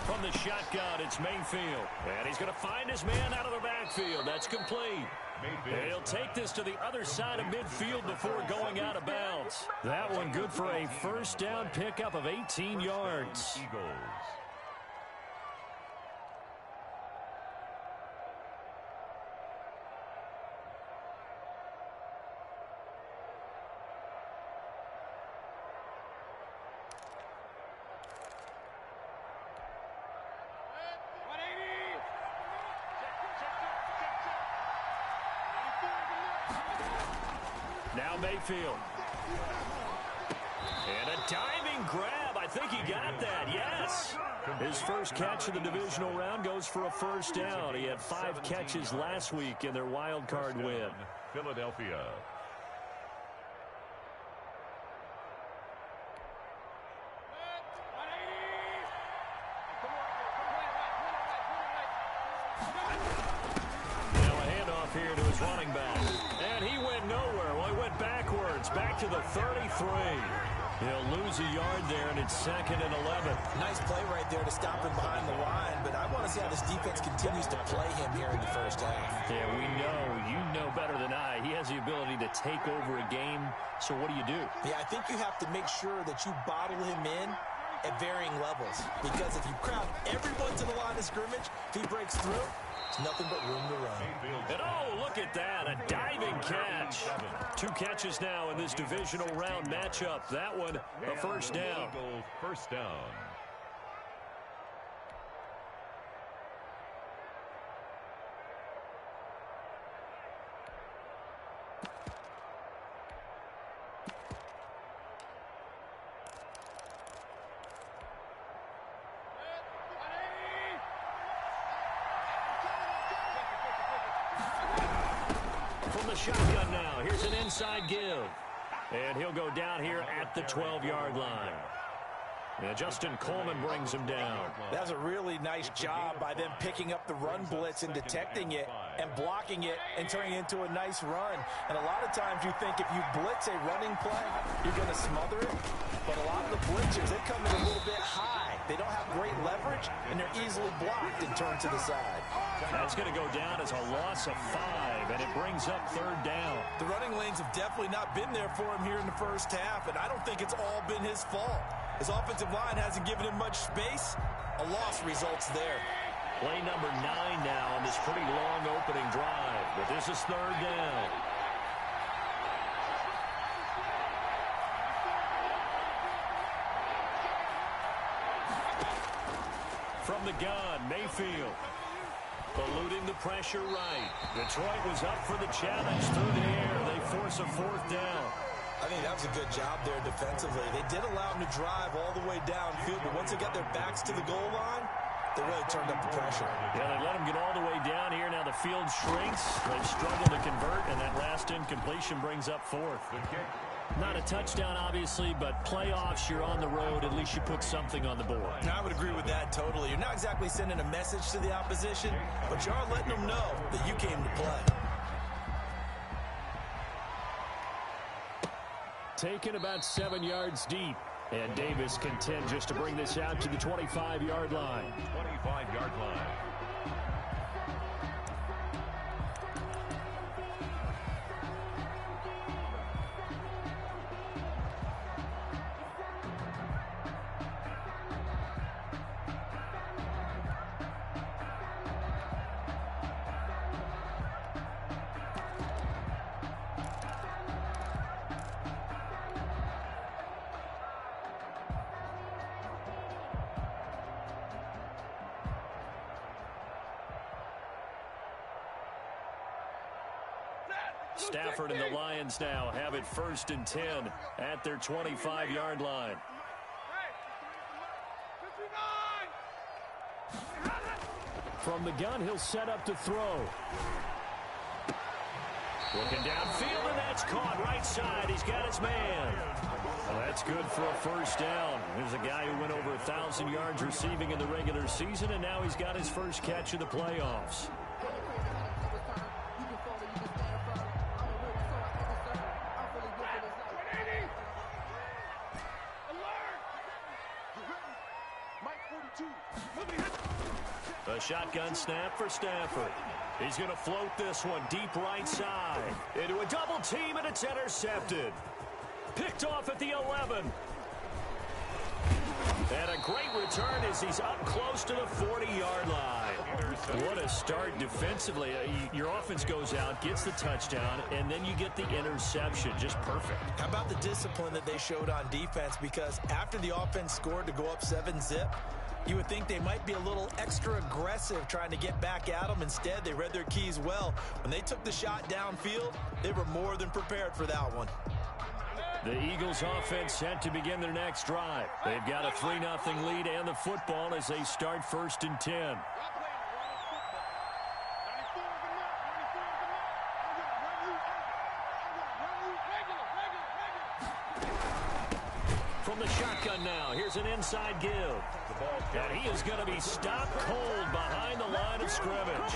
From the shotgun, it's Mayfield. And he's going to find his man out of the backfield. That's complete. And he'll take this to the other side of midfield before going out of bounds. That one good for a first down pickup of 18 yards. Now Mayfield. And a diving grab. I think he got that. Yes. His first catch of the divisional round goes for a first down. He had 5 catches last week in their wild card win. Philadelphia. Now a handoff here to his running back. And he went nowhere. Well, he went backwards, back to the 33. He'll lose a yard there, and it's 2nd and 11. Nice play right there to stop him behind the line, but I want to see how this defense continues to play him here in the first half. Yeah, we know. You know better than I. He has the ability to take over a game, so what do you do? Yeah, I think you have to make sure that you bottle him in at varying levels, because if you crowd everyone to the line of scrimmage, if he breaks through, it's nothing but room to run. And oh, look at that, a diving catch. 2 catches now in this divisional round matchup. That one, a first down. First down. Shotgun now. Here's an inside give. And he'll go down here at the 12-yard line. And Justin Coleman brings him down. That was a really nice job by them picking up the run blitz and detecting it and blocking it and turning it into a nice run. And a lot of times you think if you blitz a running play, you're going to smother it. But a lot of the blitzers, they come in a little bit high. They don't have great leverage, and they're easily blocked and turned to the side. That's going to go down as a loss of 5, and it brings up 3rd down. The running lanes have definitely not been there for him here in the first half, and I don't think it's all been his fault. His offensive line hasn't given him much space. A loss results there. Play number 9 now on this pretty long opening drive, but this is 3rd down. From the gun, Mayfield. Eluding the pressure right. Detroit was up for the challenge through the air. They force a 4th down. I think that was a good job there defensively. They did allow him to drive all the way downfield, but once they got their backs to the goal line, they really turned up the pressure. Yeah, they let him get all the way down here. Now the field shrinks. They've struggled to convert, and that last incompletion brings up 4th. Not a touchdown, obviously, but playoffs, you're on the road. At least you put something on the board. I would agree with that totally. You're not exactly sending a message to the opposition, but you are letting them know that you came to play. Taken about 7 yards deep. And Davis content just to bring this out to the 25-yard line. 25-yard line. Stafford and the Lions now have it 1st and 10 at their 25-yard line. From the gun, he'll set up to throw. Looking downfield, and that's caught right side. He's got his man. Well, that's good for a first down. There's a guy who went over 1,000 yards receiving in the regular season, and now he's got his first catch of the playoffs. A shotgun snap for Stafford. He's going to float this one deep right side. Into a double team, and it's intercepted. Picked off at the 11. And a great return as he's up close to the 40-yard line. What a start defensively. Your offense goes out, gets the touchdown, and then you get the interception. Just perfect. How about the discipline that they showed on defense? Because after the offense scored to go up 7-zip, you would think they might be a little extra aggressive trying to get back at them. Instead, they read their keys well. When they took the shot downfield, they were more than prepared for that one. The Eagles offense set to begin their next drive. They've got a 3-0 lead and the football as they start 1st and 10. From the shotgun now, here's an inside give. And he is going to be stopped cold behind the line of scrimmage.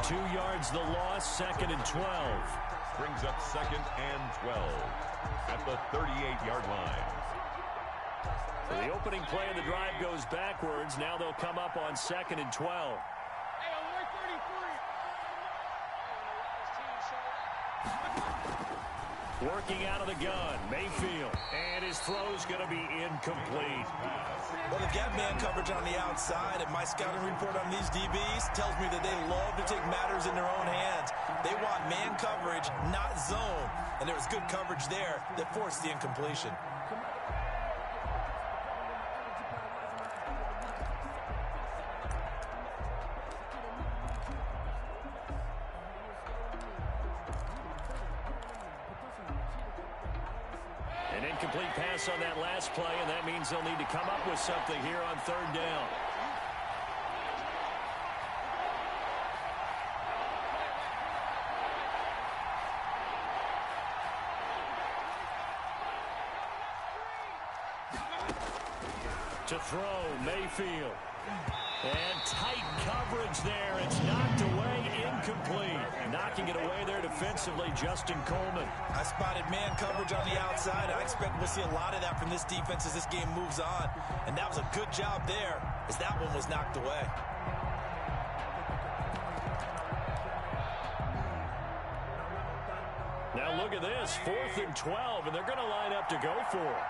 2 yards the loss, 2nd and 12. Brings up 2nd and 12 at the 38-yard line. So the opening play of the drive goes backwards. Now they'll come up on 2nd and 12. Working out of the gun, Mayfield. And his throw's going to be incomplete. Well, they've got man coverage on the outside, and my scouting report on these DBs tells me that they love to take matters in their own hands. They want man coverage, not zone. And there was good coverage there that forced the incompletion. An incomplete pass on that last play, and that means they'll need to come up with something here on 3rd down. To throw, Mayfield. And tight coverage there. It's knocked away, incomplete. Knocking it away there defensively, Justin Coleman. I spotted man coverage on the outside. I expect we'll see a lot of that from this defense as this game moves on. And that was a good job there as that one was knocked away. Now look at this, 4th and 12, and they're going to line up to go for it.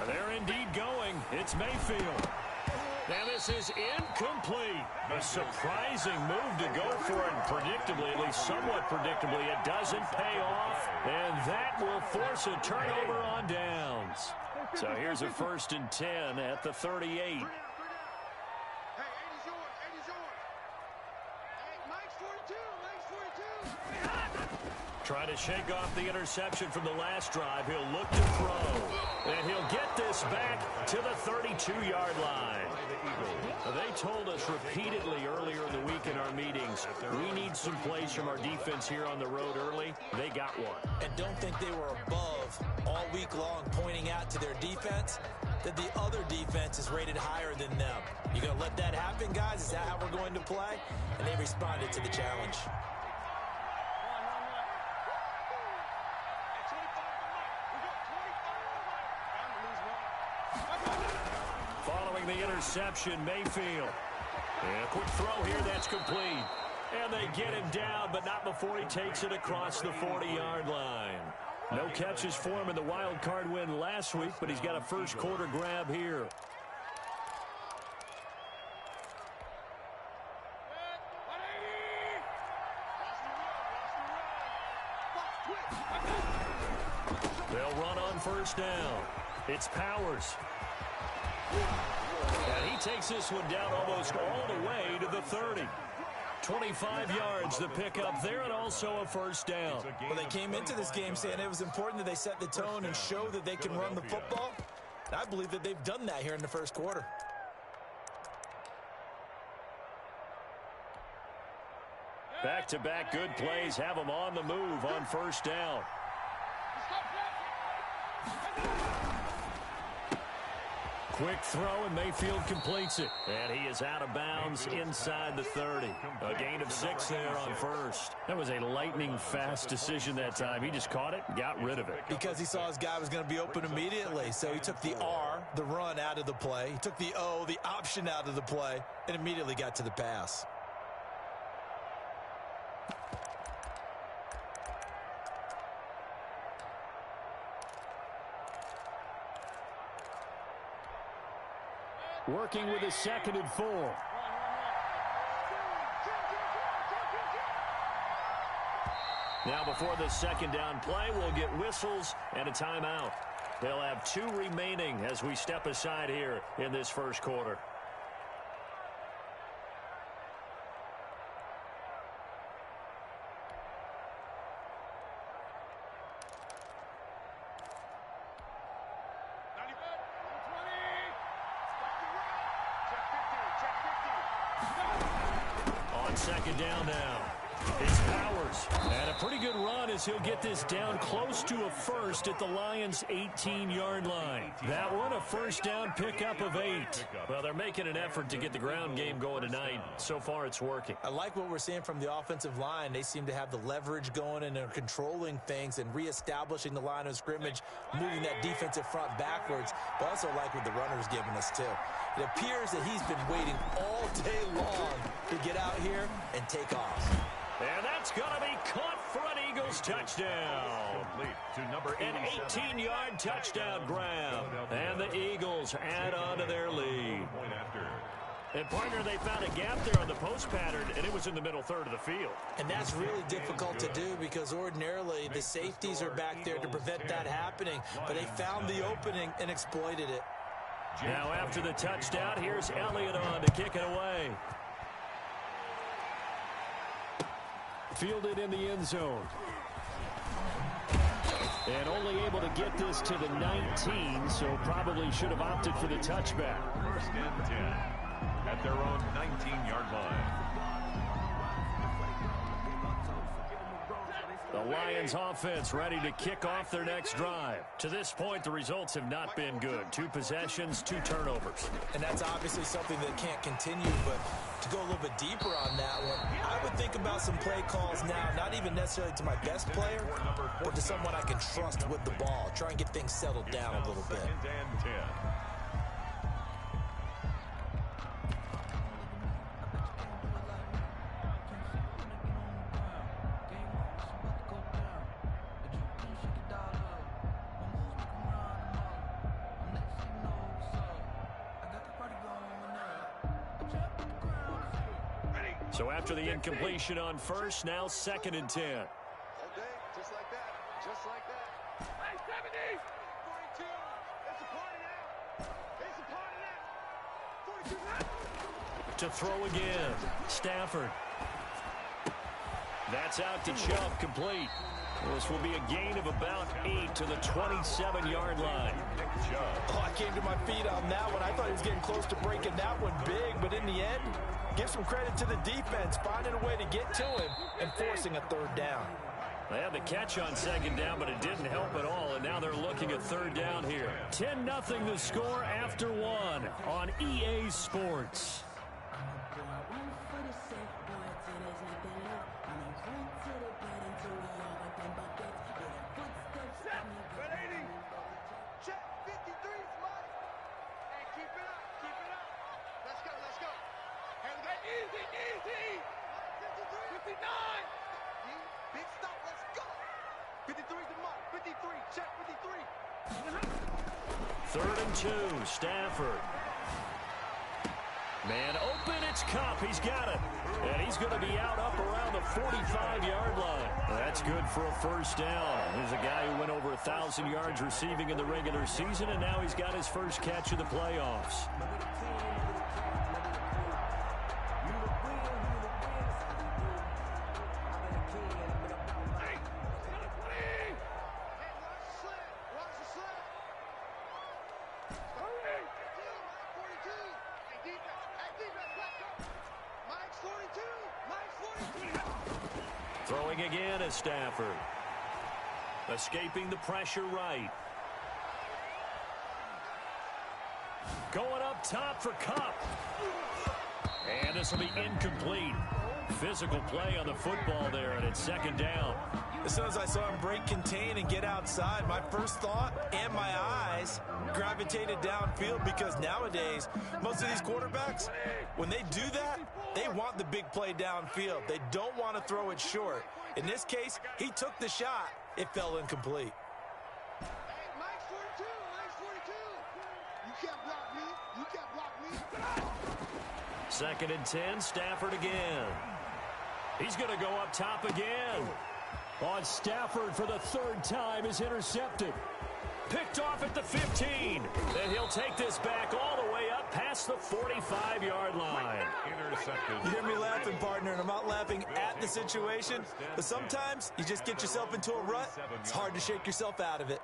They're indeed going. It's Mayfield. Now this is incomplete. A surprising move to go for it. Predictably, at least somewhat predictably, it doesn't pay off. And that will force a turnover on downs. So here's a 1st and 10 at the 38. Trying to shake off the interception from the last drive. He'll look to throw. And he'll get this back to the 32-yard line. They told us repeatedly earlier in the week in our meetings, we need some plays from our defense here on the road early. They got one. And don't think they were above all week long, pointing out to their defense that the other defense is rated higher than them. You going to let that happen, guys? Is that how we're going to play? And they responded to the challenge. Following the interception, Mayfield. And a quick throw here, that's complete. And they get him down, but not before he takes it across the 40-yard line. No catches for him in the wild card win last week, but he's got a first quarter grab here. They'll run on 1st down. It's Powers. And he takes this one down almost all the way to the 30. 25 yards the pickup there, and also a 1st down. Well, they came into this game saying it was important that they set the tone and show that they can run the football. And I believe that they've done that here in the 1st quarter. Back-to-back good plays have them on the move on 1st down. Quick throw, and Mayfield completes it. And he is out of bounds inside the 30. A gain of 6 there on first. That was a lightning-fast decision that time. He just caught it and got rid of it. Because he saw his guy was going to be open immediately. So he took the R, the run, out of the play. He took the O, the option, out of the play, and immediately got to the pass. Working with a 2nd and 4. Now before the 2nd down play, we'll get whistles and a timeout. They'll have 2 remaining as we step aside here in this first quarter. On 2nd down now, it's Powers. And a pretty good run as he'll get this down close to a first at the Lions' 18-yard line. That one, a first down pickup of 8. Well, they're making an effort to get the ground game going tonight. So far, it's working. I like what we're seeing from the offensive line. They seem to have the leverage going, and they're controlling things and reestablishing the line of scrimmage, moving that defensive front backwards. But also like what the runner's giving us, too. It appears that he's been waiting all day long to get out here and take off. And that's going to be caught for an Eagles touchdown. An 18-yard touchdown grab. And the Eagles add on to their lead. And, partner, they found a gap there on the post pattern, and it was in the middle third of the field. And that's really difficult to do because ordinarily the safeties are back there to prevent that happening. But they found the opening and exploited it. Now after the touchdown, here's Elliott on to kick it away. Fielded in the end zone. And only able to get this to the 19, so probably should have opted for the touchback. 1st and 10 at their own 19-yard line. The Lions offense ready to kick off their next drive. To this point, the results have not been good. 2 possessions, 2 turnovers. And that's obviously something that can't continue, but to go a little bit deeper on that one, I would think about some play calls now, not even necessarily to my best player, but to someone I can trust with the ball. Try and get things settled down a little bit. 2nd and 10. So after the incompletion on first, now 2nd and 10. Okay, just like that. Just like that. Hey, 70! 42. It's a party now. It's a party now. 42 now. To throw again, Stafford. That's out to Chubb, complete. This will be a gain of about 8 to the 27-yard line. Oh, I came to my feet on that one. I thought he was getting close to breaking that one big, but in the end, give some credit to the defense, finding a way to get to him and forcing a 3rd down. They had the catch on 2nd down, but it didn't help at all, and now they're looking at 3rd down here. 10-0 the score after 1 on EA Sports. Easy! 59! Big stop, let's go! 53 to mark, 53, check 53. 3rd and 2, Stafford. Man open, it's Kupp. He's got it. And he's going to be out up around the 45-yard line. That's good for a first down. Here's a guy who went over 1,000 yards receiving in the regular season, and now he's got his first catch of the playoffs. Throwing again is Stafford. Escaping the pressure right. up top for Cup. And this will be incomplete. Physical play on the football there, and it's second down. As soon as I saw him break contain and get outside, my first thought and my eyes gravitated downfield, because nowadays, most of these quarterbacks, when they do that, they want the big play downfield. They don't want to throw it short. In this case, he took the shot. It fell incomplete. Hey, Mike's 42. Mike's 42. You can't block me. You can't block me. Second and 10, Stafford again. He's going to go up top again. On Stafford for the third time is intercepted. Picked off at the 15. And he'll take this back all the way up past the 45-yard line. Intercepted. You hear me laughing, partner, and I'm not laughing at the situation, but sometimes you just get yourself into a rut. It's hard to shake yourself out of it.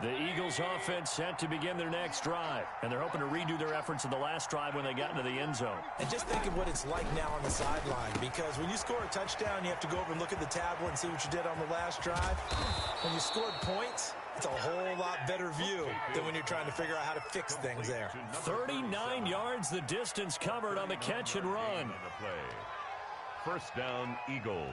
The Eagles offense set to begin their next drive, and they're hoping to redo their efforts in the last drive when they got into the end zone. And just think of what it's like now on the sideline, because when you score a touchdown, you have to go over and look at the tablet and see what you did on the last drive. When you scored points, it's a whole lot better view than when you're trying to figure out how to fix things there. 39 yards the distance covered on the catch and run. First down, Eagles.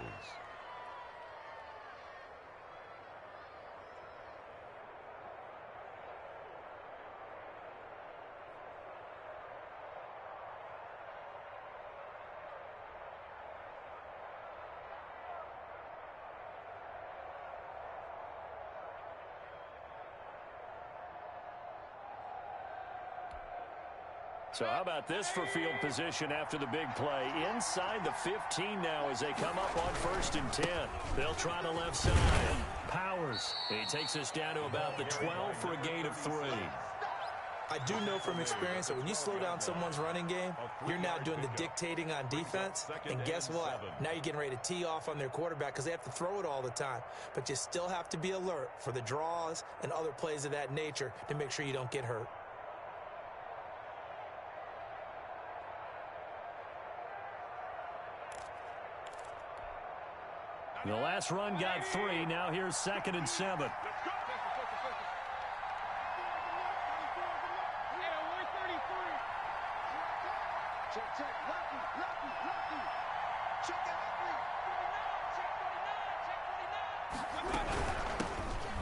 So how about this for field position after the big play? Inside the 15 now as they come up on first and 10. They'll try the left side. Powers. He takes us down to about the 12 for a gain of 3. I do know from experience that when you slow down someone's running game, you're now doing the dictating on defense. And guess what? Now you're getting ready to tee off on their quarterback because they have to throw it all the time. But you still have to be alert for the draws and other plays of that nature to make sure you don't get hurt. The last run got 3. Now here's second and 7.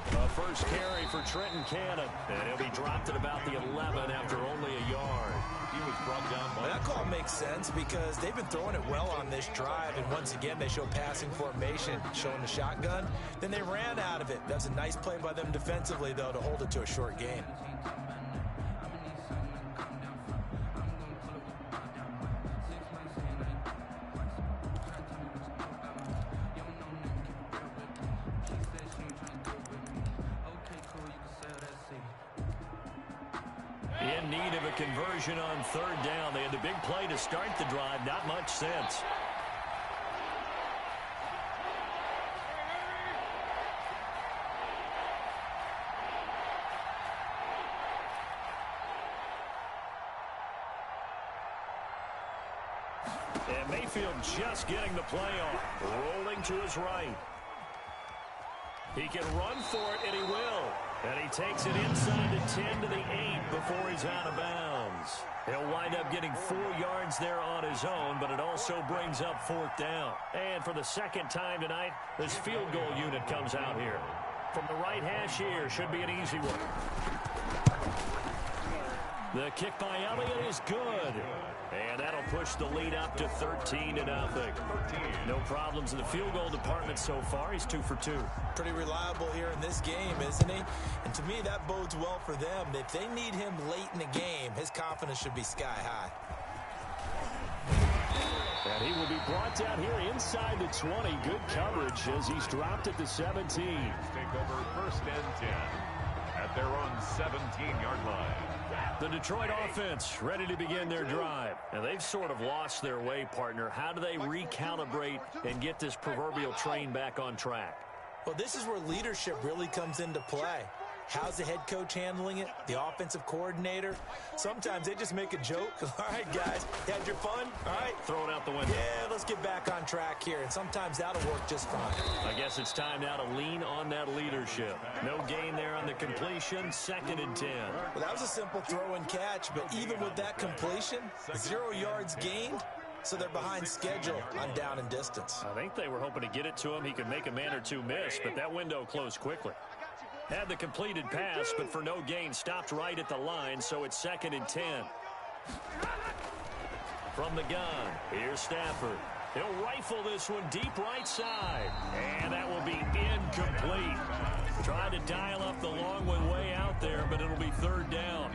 The first carry for Trenton Cannon. And he'll be dropped at about the 11 after only a yard. He was brought down by... That call makes sense because they've been throwing it well on this drive, and once again they show passing formation, showing the shotgun. Then they ran out of it. That's a nice play by them defensively, though, to hold it to a short game. In need of a conversion on third down. They had the big play to start the drive. Not much sense. And Mayfield just getting the play off. Rolling to his right. He can run for it, and he will. And he takes it inside the 10 to the 8 before he's out of bounds. He'll wind up getting 4 yards there on his own, but it also brings up fourth down. And for the second time tonight, this field goal unit comes out here. From the right hash here, should be an easy one. The kick by Elliott is good. And that'll push the lead up to 13-0. No problems in the field goal department so far. He's 2 for 2. Pretty reliable here in this game, isn't he? And to me, that bodes well for them. If they need him late in the game, his confidence should be sky high. And he will be brought down here inside the 20. Good coverage as he's dropped at the 17. Take over first and 10 at their own 17-yard line. The Detroit offense ready to begin their drive. And they've sort of lost their way, partner. How do they recalibrate and get this proverbial train back on track? Well, this is where leadership really comes into play. How's the head coach handling it? The offensive coordinator? Sometimes they just make a joke. All right, guys, had your fun? All right. Throw it out the window. Yeah, let's get back on track here, and sometimes that'll work just fine. I guess it's time now to lean on that leadership. No gain there on the completion, 2nd and 10. Well, that was a simple throw and catch, but even with that completion, 0 yards gained, so they're behind schedule on down and distance. I think they were hoping to get it to him. He could make a man or two miss, but that window closed quickly. Had the completed pass, but for no gain, stopped right at the line, so it's 2nd and 10. From the gun, here's Stafford. He'll rifle this one deep right side, and that will be incomplete. Tried to dial up the long one way out there, but it'll be 3rd down.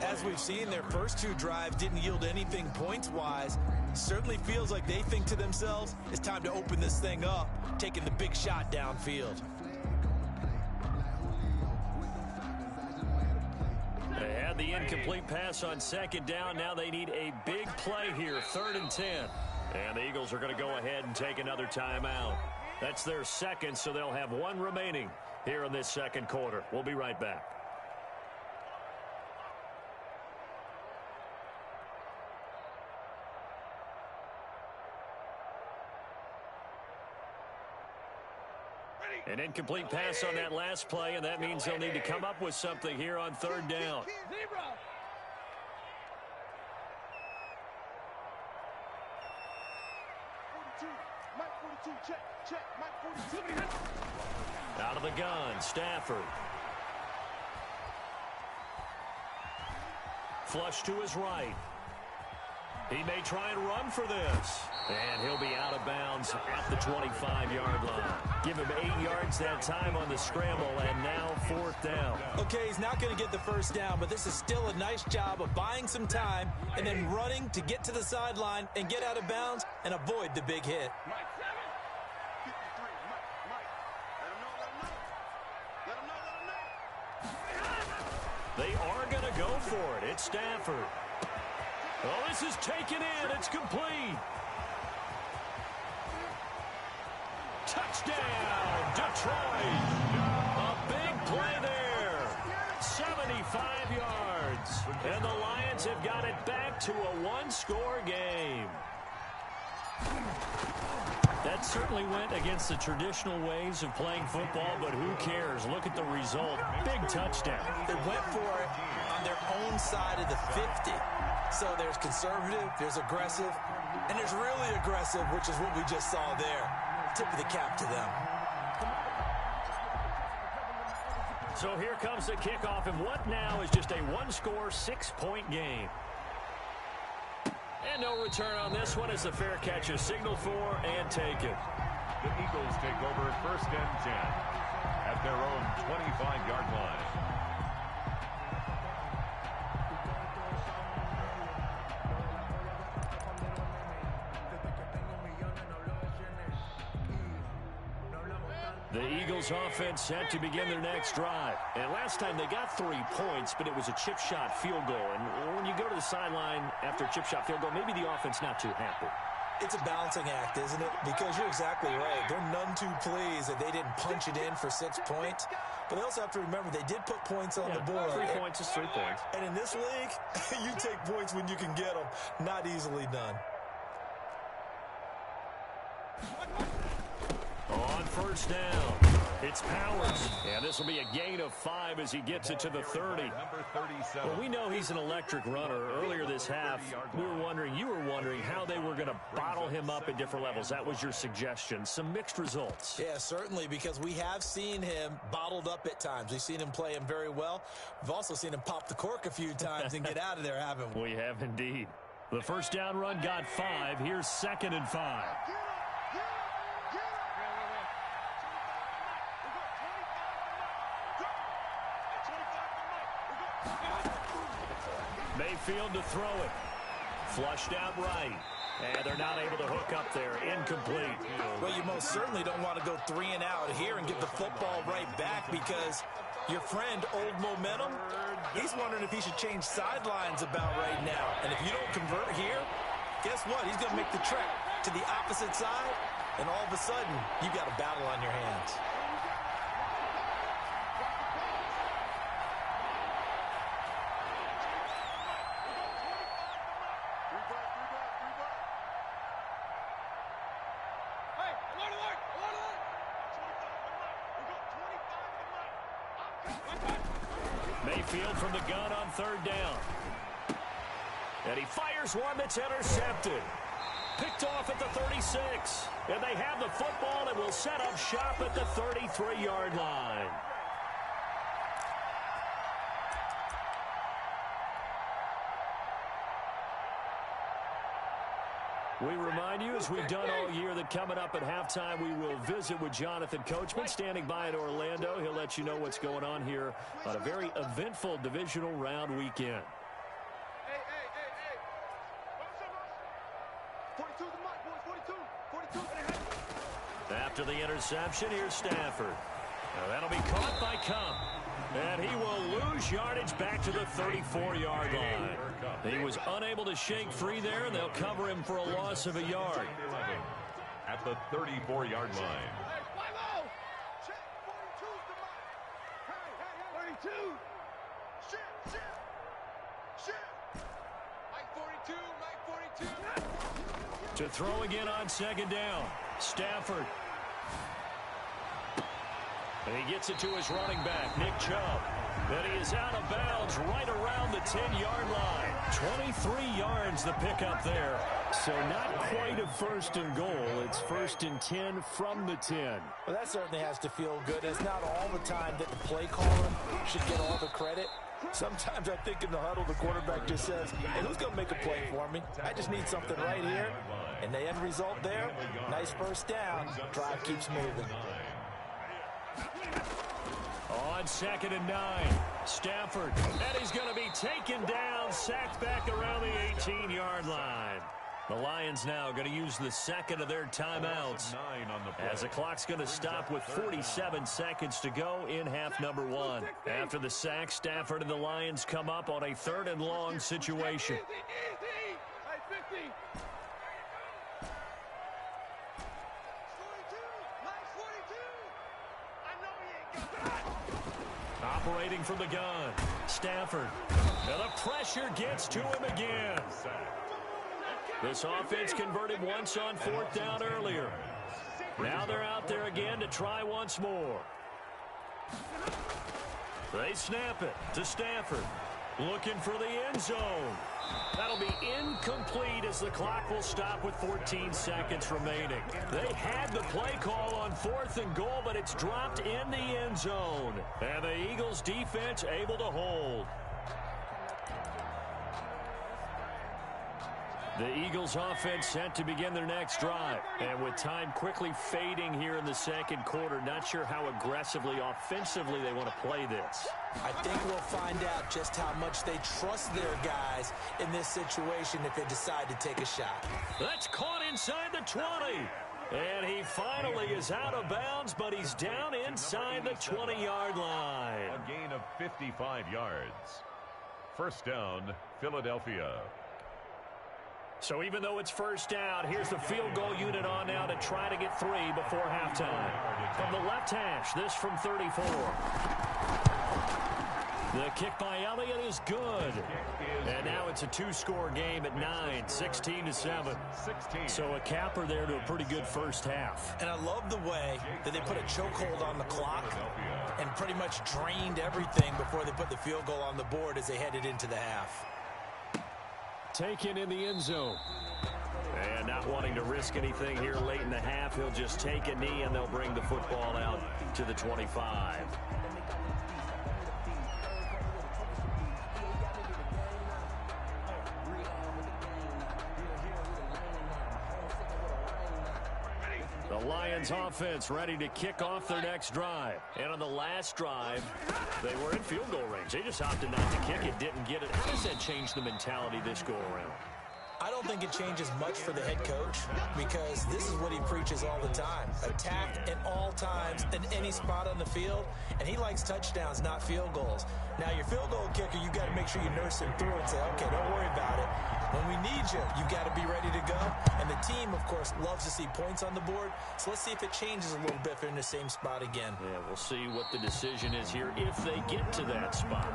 As we've seen, their first 2 drives didn't yield anything points-wise. Certainly feels like they think to themselves, it's time to open this thing up, taking the big shot downfield. They had the incomplete pass on 2nd down. Now they need a big play here, 3rd and 10. And the Eagles are going to go ahead and take another timeout. That's their 2nd, so they'll have 1 remaining here in this 2nd quarter. We'll be right back. An incomplete pass on that last play, and that means they'll need to come up with something here on 3rd down. Out of the gun, Stafford. Flush to his right. He may try and run for this. And he'll be out of bounds at the 25-yard line. Give him 8 yards that time on the scramble, and now 4th down. Okay, he's not going to get the first down, but this is still a nice job of buying some time and then running to get to the sideline and get out of bounds and avoid the big hit. They are going to go for it. It's Stafford. Oh, this is taken in. It's complete. Touchdown, Detroit. A big play there. 75 yards. And the Lions have got it back to a 1-score game. That certainly went against the traditional ways of playing football, but who cares? Look at the result. Big touchdown. They went for it on their own side of the 50. So there's conservative, there's aggressive, and there's really aggressive, which is what we just saw there. Tip of the cap to them. So here comes the kickoff, and what now is just a 1-score, 6-point game. And no return on this one as the fair catch is signaled for and taken. The Eagles take over 1st and 10 at their own 25-yard line. The Eagles offense set to begin their next drive. And last time they got 3 points, but it was a chip shot field goal. And when you go to the sideline after a chip shot field goal, maybe the offense not too happy. It's a balancing act, isn't it? Because you're exactly right. They're none too pleased that they didn't punch it in for 6 points. But they also have to remember they did put points on the board. 3 points is 3 points. And in this league, you take points when you can get them. Not easily done. On 1st down, it's Powers. And this will be a gain of 5 as he gets it to the 30. Well, we know he's an electric runner. Earlier this half, you were wondering how they were going to bottle him up at different levels. That was your suggestion. Some mixed results. Yeah, certainly, because we have seen him bottled up at times. We've seen him play him very well. We've also seen him pop the cork a few times and get out of there, haven't we? We have indeed. The 1st down run got 5. Here's 2nd and 5. Mayfield to throw it. Flushed out right. And they're not able to hook up there. Incomplete. Well, you most certainly don't want to go 3 and out here and get the football right back because your friend, Old Momentum, he's wondering if he should change sidelines about right now. And if you don't convert here, guess what? He's going to make the trek to the opposite side, and all of a sudden, you've got a battle on your hands. Mayfield from the gun on third down. And he fires one that's intercepted. Picked off at the 36. And they have the football and will set up shop at the 33-yard line. We remind you, as we've done all year, that coming up at halftime, we will visit with Jonathan Coachman, standing by in Orlando. He'll let you know what's going on here on a very eventful divisional round weekend. Hey. 42 the mic, boys. 42. After the interception, here's Stafford. Now that'll be caught by Cup. And he will lose yardage back to the 34-yard line. He was unable to shake free there, and they'll cover him for a loss of a yard. At the 34-yard line. Hey, 5-0. Check. 42's the mic. Hey. 42. Shift. Mike 42. To throw again on second down. Stafford. And he gets it to his running back, Nick Chubb. Then he is out of bounds right around the 10-yard line. 23 yards the pickup there. So not quite a first and goal. It's first and 10 from the 10. Well, that certainly has to feel good. It's not all the time that the play caller should get all the credit. Sometimes I think in the huddle, the quarterback just says, hey, who's going to make a play for me? I just need something right here. And the end result there, nice first down. Drive keeps moving. On second and 9, Stafford. And he's going to be taken down, sacked back around the 18-yard line. The Lions now going to use the second of their timeouts, as the clock's going to stop with 47 seconds to go in half number 1. After the sack, Stafford and the Lions come up on a third and long situation. Operating from the gun, Stafford. And the pressure gets to him again. This offense converted once on fourth down earlier. Now they're out there again to try once more. They snap it to Stafford. Looking for the end zone. That'll be incomplete as the clock will stop with 14 seconds remaining. They had the play call on fourth and goal, but it's dropped in the end zone. And the Eagles defense able to hold. The Eagles offense set to begin their next drive. And with time quickly fading here in the second quarter, not sure how aggressively, offensively they want to play this. I think we'll find out just how much they trust their guys in this situation if they decide to take a shot. That's caught inside the 20. And he finally is out of bounds, but he's down inside the 20-yard line. A gain of 55 yards. First down, Philadelphia. So even though it's first down, here's the field goal unit on now to try to get 3 before halftime. From the left hash, this from 34. The kick by Elliott is good. And now it's a two-score game at 9, 16-7. So a capper there to a pretty good first half. And I love the way that they put a chokehold on the clock and pretty much drained everything before they put the field goal on the board as they headed into the half. Taken in the end zone. And not wanting to risk anything here late in the half, he'll just take a knee and they'll bring the football out to the 25. The Lions offense ready to kick off their next drive. And on the last drive, they were in field goal range. They just opted not to kick it, didn't get it. How does that change the mentality this go around? I don't think it changes much for the head coach because this is what he preaches all the time. Attack at all times in any spot on the field, and he likes touchdowns, not field goals. Now, your field goal kicker, you got to make sure you nurse him through and say, okay, don't worry about it. When we need you, you got to be ready to go. And the team, of course, loves to see points on the board. So let's see if it changes a little bit if they're in the same spot again. Yeah, we'll see what the decision is here if they get to that spot.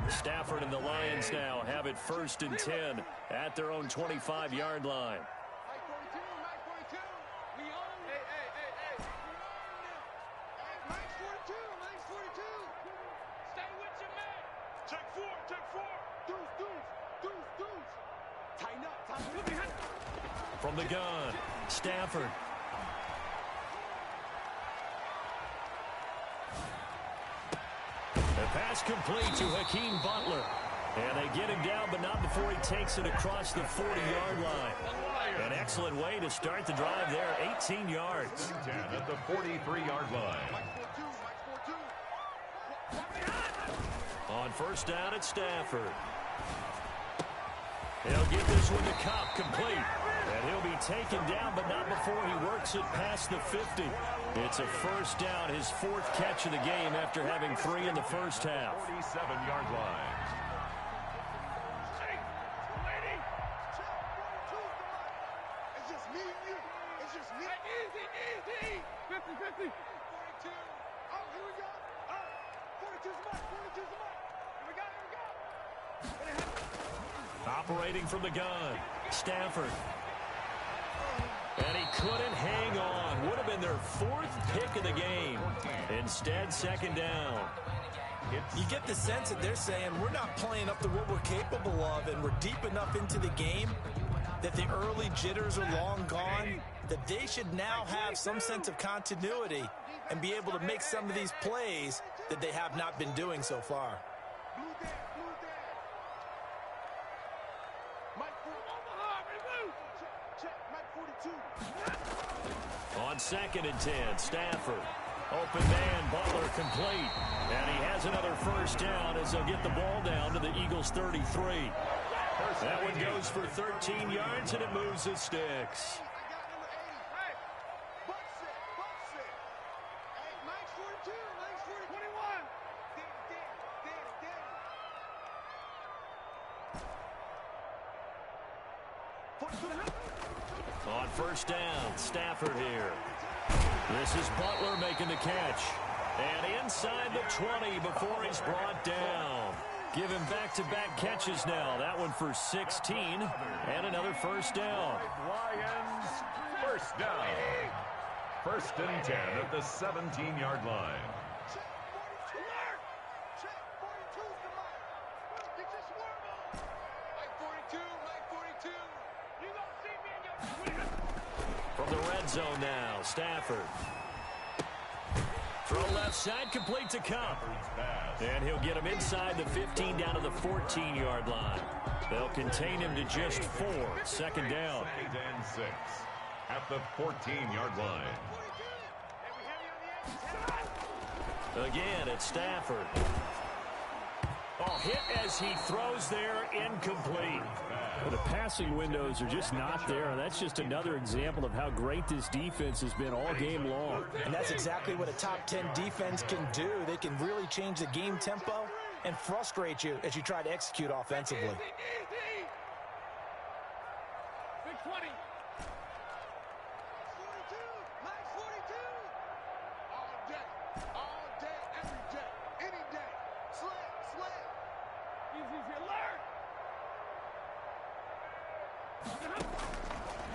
Stafford and the Lions now have it first and 10 at their own 25-yard line. Check four. Deuce. Tighten up. From the gun, Stafford. The pass complete to Hakeem Butler. And they get him down, but not before he takes it across the 40-yard line. An excellent way to start the drive there, 18 yards. 10 at the 43-yard line. On first down, it's Stafford. He'll get this one to Cup, complete. And he'll be taken down, but not before he works it past the 50. It's a first down, his fourth catch of the game after having 3 in the first half. 47-yard line. It's just me and you. It's just me. Easy. 50. 42. Oh, here we go. 42's the mark. Here we go. Operating from the gun, Stafford. And he couldn't hang on. Would have been their fourth pick of the game. Instead, second down. You get the sense that they're saying we're not playing up to what we're capable of, and we're deep enough into the game that the early jitters are long gone, that they should now have some sense of continuity and be able to make some of these plays that they have not been doing so far. On second and 10, Stafford. Open man, Butler complete. And he has another first down as they'll get the ball down to the Eagles' 33. That one goes for 13 yards, and it moves the sticks. On first down, Stafford here. This is Butler making the catch. And inside the 20 before he's brought down. Give him back-to-back catches now. That one for 16 and another first down. Lions, first down. First and 10 at the 17-yard line. From the red zone now, Stafford. Throw left side, complete to Cup. And he'll get him inside the 15 down to the 14-yard line. They'll contain him to just 4. Second down. 2nd and 6 at the 14-yard line. Again, it's Stafford. Oh, hit as he throws there, incomplete. The passing windows are just not there. That's just another example of how great this defense has been all game long. And that's exactly what a top 10 defense can do. They can really change the game tempo and frustrate you as you try to execute offensively.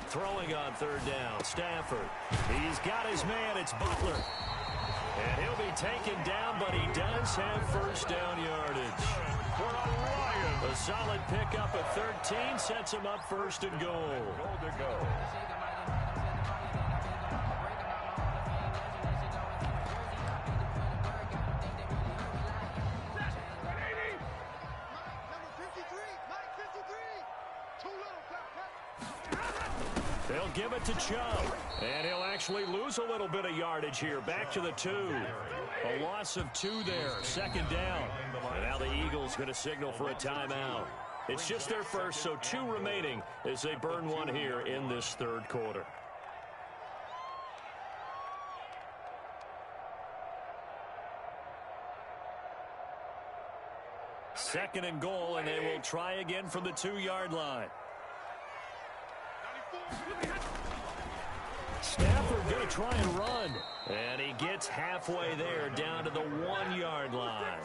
Throwing on third down, Stafford. He's got his man, it's Butler. And he'll be taken down, but he does have first down yardage. For the Lions. A solid pickup of 13 sets him up first and goal. Goal to go. They'll give it to Chubb. And he'll actually lose a little bit of yardage here. Back to the 2. A loss of 2 there. Second down. And now the Eagles going to signal for a timeout. It's just their first, so 2 remaining as they burn one here in this third quarter. Second and goal, and they will try again from the 2-yard line. Stafford going to try and run. And he gets halfway there down to the 1-yard line.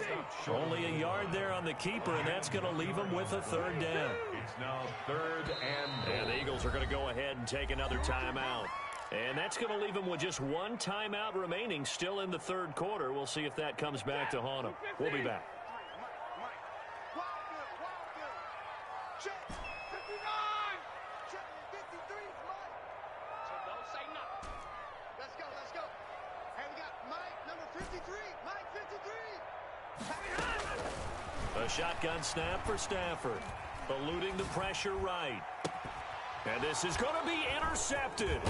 Only a yard there on the keeper, and that's going to leave him with a third down. It's now 3rd and the Eagles are going to go ahead and take another timeout. And that's going to leave them with just 1 timeout remaining still in the third quarter. We'll see if that comes back to haunt them. We'll be back. A shotgun snap for Stafford. Eluding the pressure right. And this is going to be intercepted.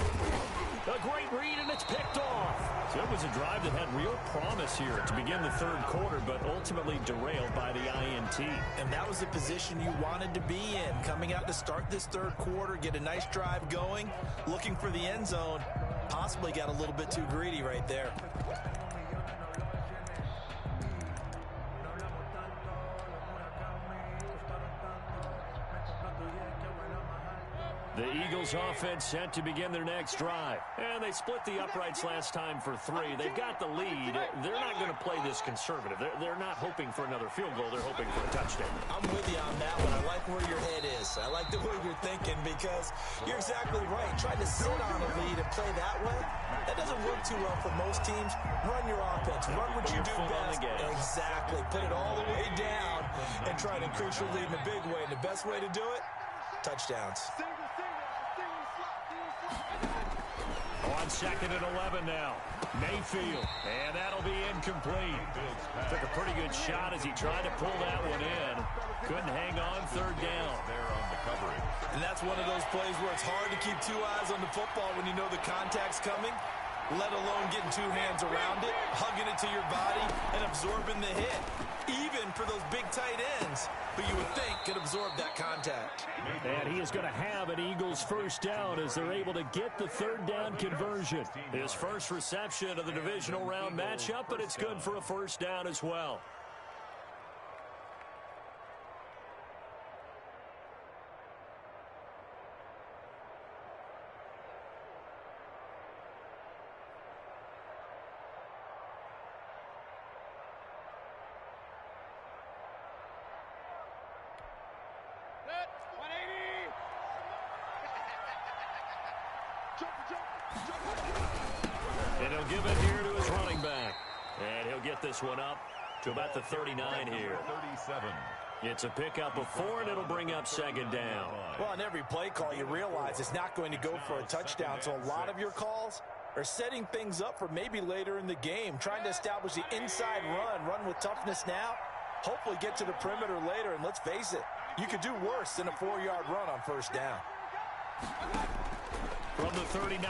A great read, and it's picked off. So it was a drive that had real promise here to begin the third quarter, but ultimately derailed by the INT. And that was the position you wanted to be in. Coming out to start this third quarter, get a nice drive going, looking for the end zone. Possibly got a little bit too greedy right there. The Eagles offense set to begin their next drive. And they split the uprights last time for 3. They've got the lead. They're not going to play this conservative. They're not hoping for another field goal. They're hoping for a touchdown. I'm with you on that one. I like where your head is. I like the way you're thinking because you're exactly right. Trying to sit on a lead and play that way, that doesn't work too well for most teams. Run your offense. Run what you do best. Exactly. Put it all the way down and try to increase your lead in a big way. And the best way to do it, touchdowns. On 2nd and 11 now. Mayfield. And that'll be incomplete. Took a pretty good shot as he tried to pull that one in. Couldn't hang on 3rd down. There on the coverage. And that's one of those plays where it's hard to keep 2 eyes on the football when you know the contact's coming, let alone getting 2 hands around it, hugging it to your body, and absorbing the hit. Even for those big tight ends who you would think could absorb that contact. And he is going to have an Eagles first down as they're able to get the 3rd down conversion. His first reception of the divisional round matchup, but it's good for a first down as well. And he'll give it here to his running back. And he'll get this one up to about the 39 here. 37. It's a pickup of 4, and it'll bring up 2nd down. Well, on every play call, you realize it's not going to go for a touchdown. So a lot of your calls are setting things up for maybe later in the game, trying to establish the inside run with toughness now, hopefully get to the perimeter later. And let's face it, you could do worse than a 4-yard run on first down. From the 39,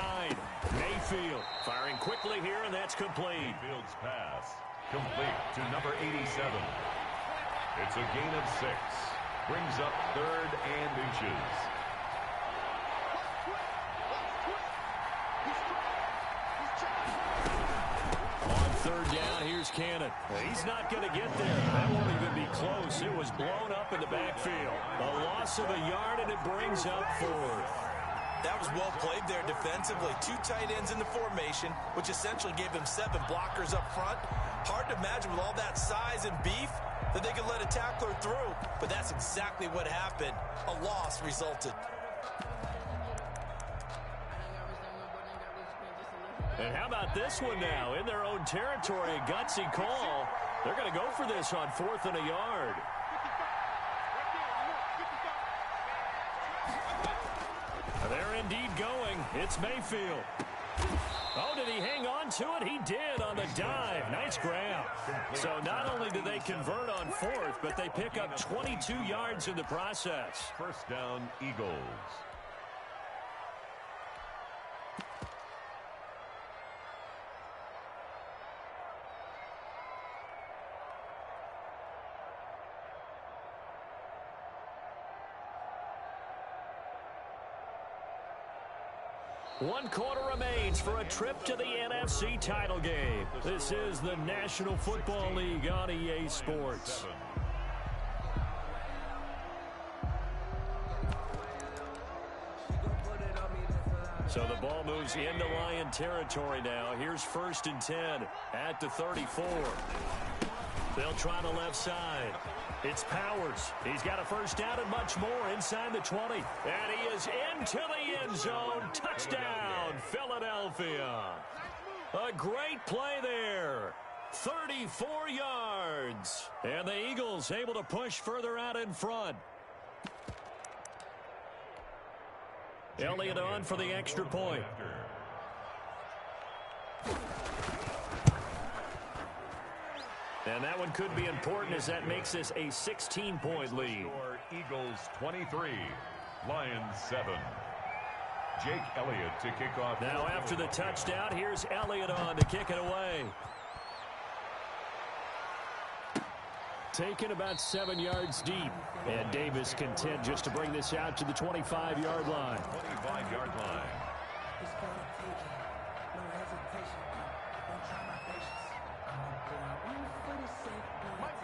Mayfield firing quickly here, and that's complete. Mayfield's pass complete to number 87. It's a gain of 6. Brings up 3rd and inches. On 3rd down, here's Cannon. He's not going to get there. That won't even be close. It was blown up in the backfield. A loss of a yard, and it brings up 4th. That was well played there defensively. 2 tight ends in the formation, which essentially gave them 7 blockers up front. Hard to imagine with all that size and beef that they could let a tackler through, but that's exactly what happened. A loss resulted. And how about this one now? In their own territory, a gutsy call. They're going to go for this on 4th and a yard. They're indeed going. It's Mayfield. Oh, did he hang on to it? He did on the dive. Nice grab. So not only do they convert on 4th, but they pick up 22 yards in the process. First down, Eagles. One quarter remains for a trip to the NFC title game. This is the National Football League on EA Sports. So the ball moves into Lion territory now. Here's 1st and 10 at the 34. They'll try the left side. It's Powers. He's got a first down and much more inside the 20. And he is into the end zone. Touchdown, Philadelphia. A great play there. 34 yards. And the Eagles able to push further out in front. Elliott on for the extra point. And that one could be important as that makes this a 16-point lead. Eagles 23, Lions 7. Jake Elliott to kick off. Now after the touchdown, here's Elliott on to kick it away. Taken about 7 yards deep. And Davis content just to bring this out to the 25-yard line. 25-yard line.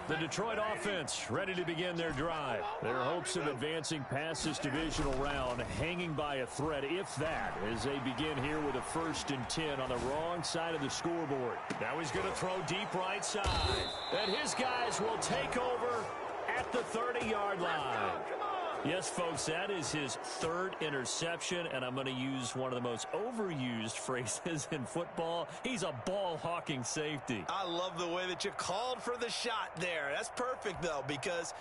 The Detroit offense ready to begin their drive. Their hopes of advancing past this divisional round hanging by a thread, if that, as they begin here with a 1st and 10 on the wrong side of the scoreboard. Now he's going to throw deep right side. And his guys will take over at the 30-yard line. Yes, folks, that is his 3rd interception, and I'm going to use one of the most overused phrases in football. He's a ball-hawking safety. I love the way that you called for the shot there. That's perfect, though, because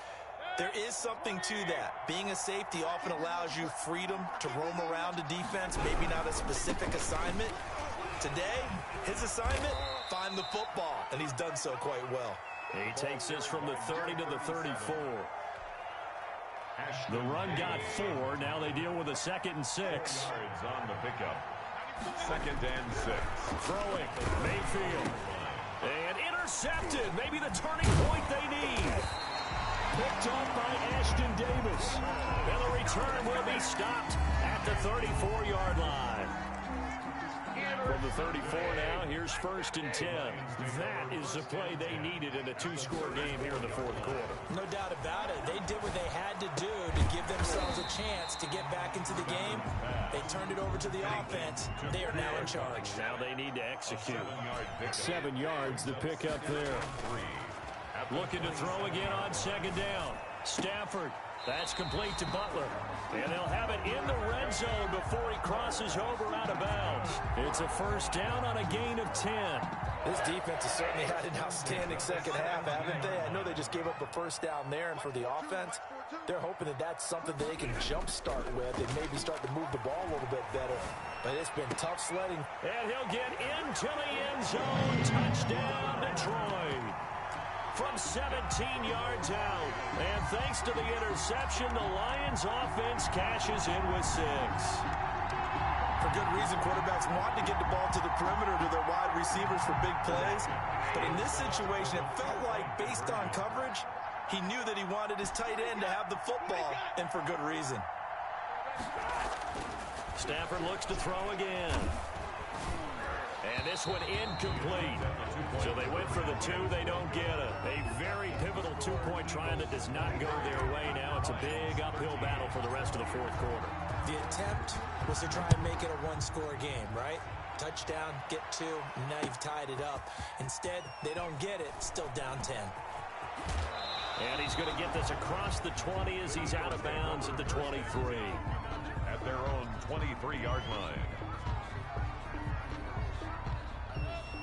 there is something to that. Being a safety often allows you freedom to roam around a defense, maybe not a specific assignment. Today, his assignment, find the football, and he's done so quite well. He takes this from the 30 to the 34. The run got 4. Now they deal with a 2nd and 6. Yards on the pickup. 2nd and 6. Throwing. Mayfield. And intercepted. Maybe the turning point they need. Picked up by Ashton Davis. And the return will be stopped at the 34-yard line. From the 34 now, here's 1st and 10. That is the play they needed in a 2-score game here in the 4th quarter. No doubt about it. They did what they had to do to give themselves a chance to get back into the game. They turned it over to the offense. They are now in charge. Now they need to execute. 7 yards, the pickup there. Looking to throw again on 2nd down. Stafford. That's complete to Butler. And they'll have it in the red zone before he crosses over out of bounds. It's a 1st down on a gain of 10. This defense has certainly had an outstanding 2nd half, haven't they? I know they just gave up a 1st down there, and for the offense, they're hoping that that's something they can jumpstart with and maybe start to move the ball a little bit better. But it's been tough sledding. And he'll get into the end zone. Touchdown, Detroit. From 17 yards out. And thanks to the interception, the Lions offense cashes in with 6. For good reason, quarterbacks want to get the ball to the perimeter to their wide receivers for big plays. But in this situation, it felt like based on coverage, he knew that he wanted his tight end to have the football, and for good reason. Stafford looks to throw again. And this one incomplete. So they went for the 2. They don't get it. A very pivotal 2-point try that does not go their way. Now it's a big uphill battle for the rest of the 4th quarter. The attempt was to try and make it a 1-score game, right? Touchdown, get 2, now you've tied it up. Instead, they don't get it, still down 10. And he's going to get this across the 20 as he's out of bounds at the 23. At their own 23-yard line.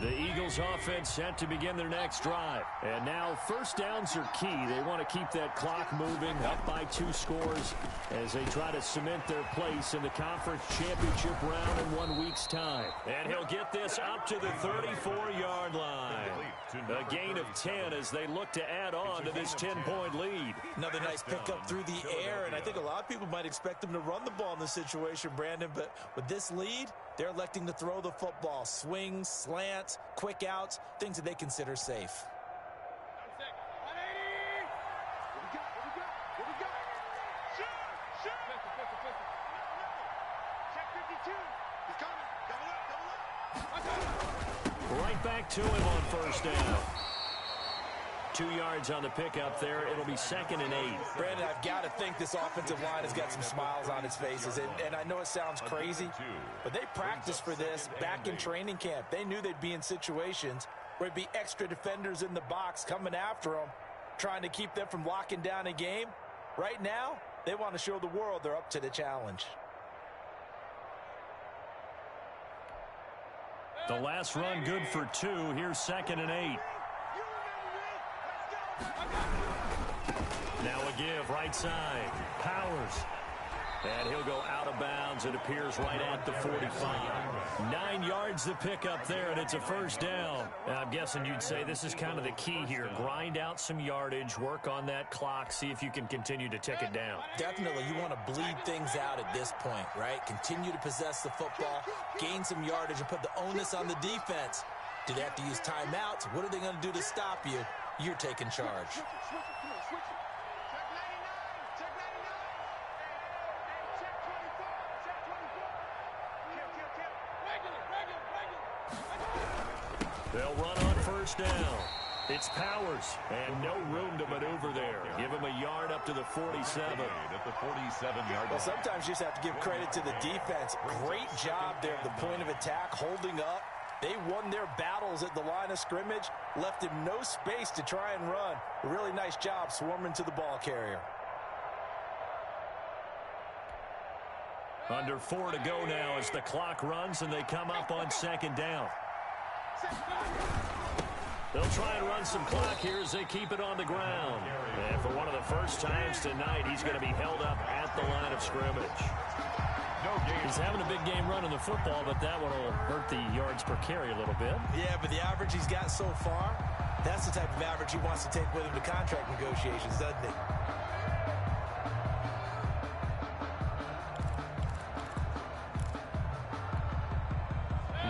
The Eagles offense set to begin their next drive. And now 1st downs are key. They want to keep that clock moving up by 2 scores as they try to cement their place in the conference championship round in 1 week's time. And he'll get this up to the 34-yard line. A gain of 10 as they look to add on to this 10-point lead. Another nice pickup through the air, and I think a lot of people might expect them to run the ball in this situation, Brandon, but with this lead, they're electing to throw the football. Swings, slants, quick outs, things that they consider safe. Right back to him on 1st down. 2 yards on the pickup there. It'll be 2nd and 8. Brandon, I've got to think this offensive line has got some smiles on its faces. And I know it sounds crazy, but they practiced for this back in training camp. They knew they'd be in situations where it'd be extra defenders in the box coming after them, trying to keep them from locking down a game. Right now, they want to show the world they're up to the challenge. The last run good for 2. Here's 2nd and 8. Now a give right side. Powers. And he'll go out of bounds. It appears right at the 45. 9 yards to pick up there, and it's a first down. I'm guessing you'd say this is kind of the key here. Grind out some yardage, work on that clock, see if you can continue to tick it down. Definitely, you want to bleed things out at this point, right? Continue to possess the football, gain some yardage, and put the onus on the defense. Do they have to use timeouts? What are they going to do to stop you? You're taking charge. They'll run on first down. It's Powers, and no room to maneuver there. Give him a yard up to the 47. At the 47-yard line. Well, sometimes you just have to give credit to the defense. Great job there at the point of attack, holding up. They won their battles at the line of scrimmage, left him no space to try and run. A really nice job swarming to the ball carrier. Under 4 to go now as the clock runs, and they come up on second down. They'll try and run some clock here as they keep it on the ground. And for one of the first times tonight, he's going to be held up at the line of scrimmage. He's having a big game running the football, but that one will hurt the yards per carry a little bit. Yeah, but the average he's got so far, that's the type of average he wants to take with him to contract negotiations, doesn't he?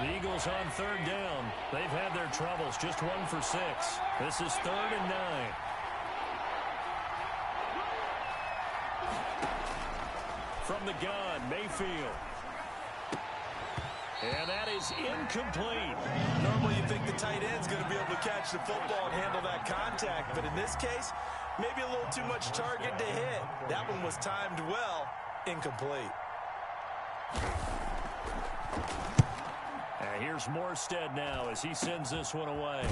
The Eagles on third down. They've had their troubles, just 1 for 6. This is 3rd and 9. From the gun, Mayfield. And that is incomplete. Normally you think the tight end's going to be able to catch the football and handle that contact, but in this case, maybe a little too much target to hit. That one was timed well, incomplete. And here's Morstead now as he sends this one away.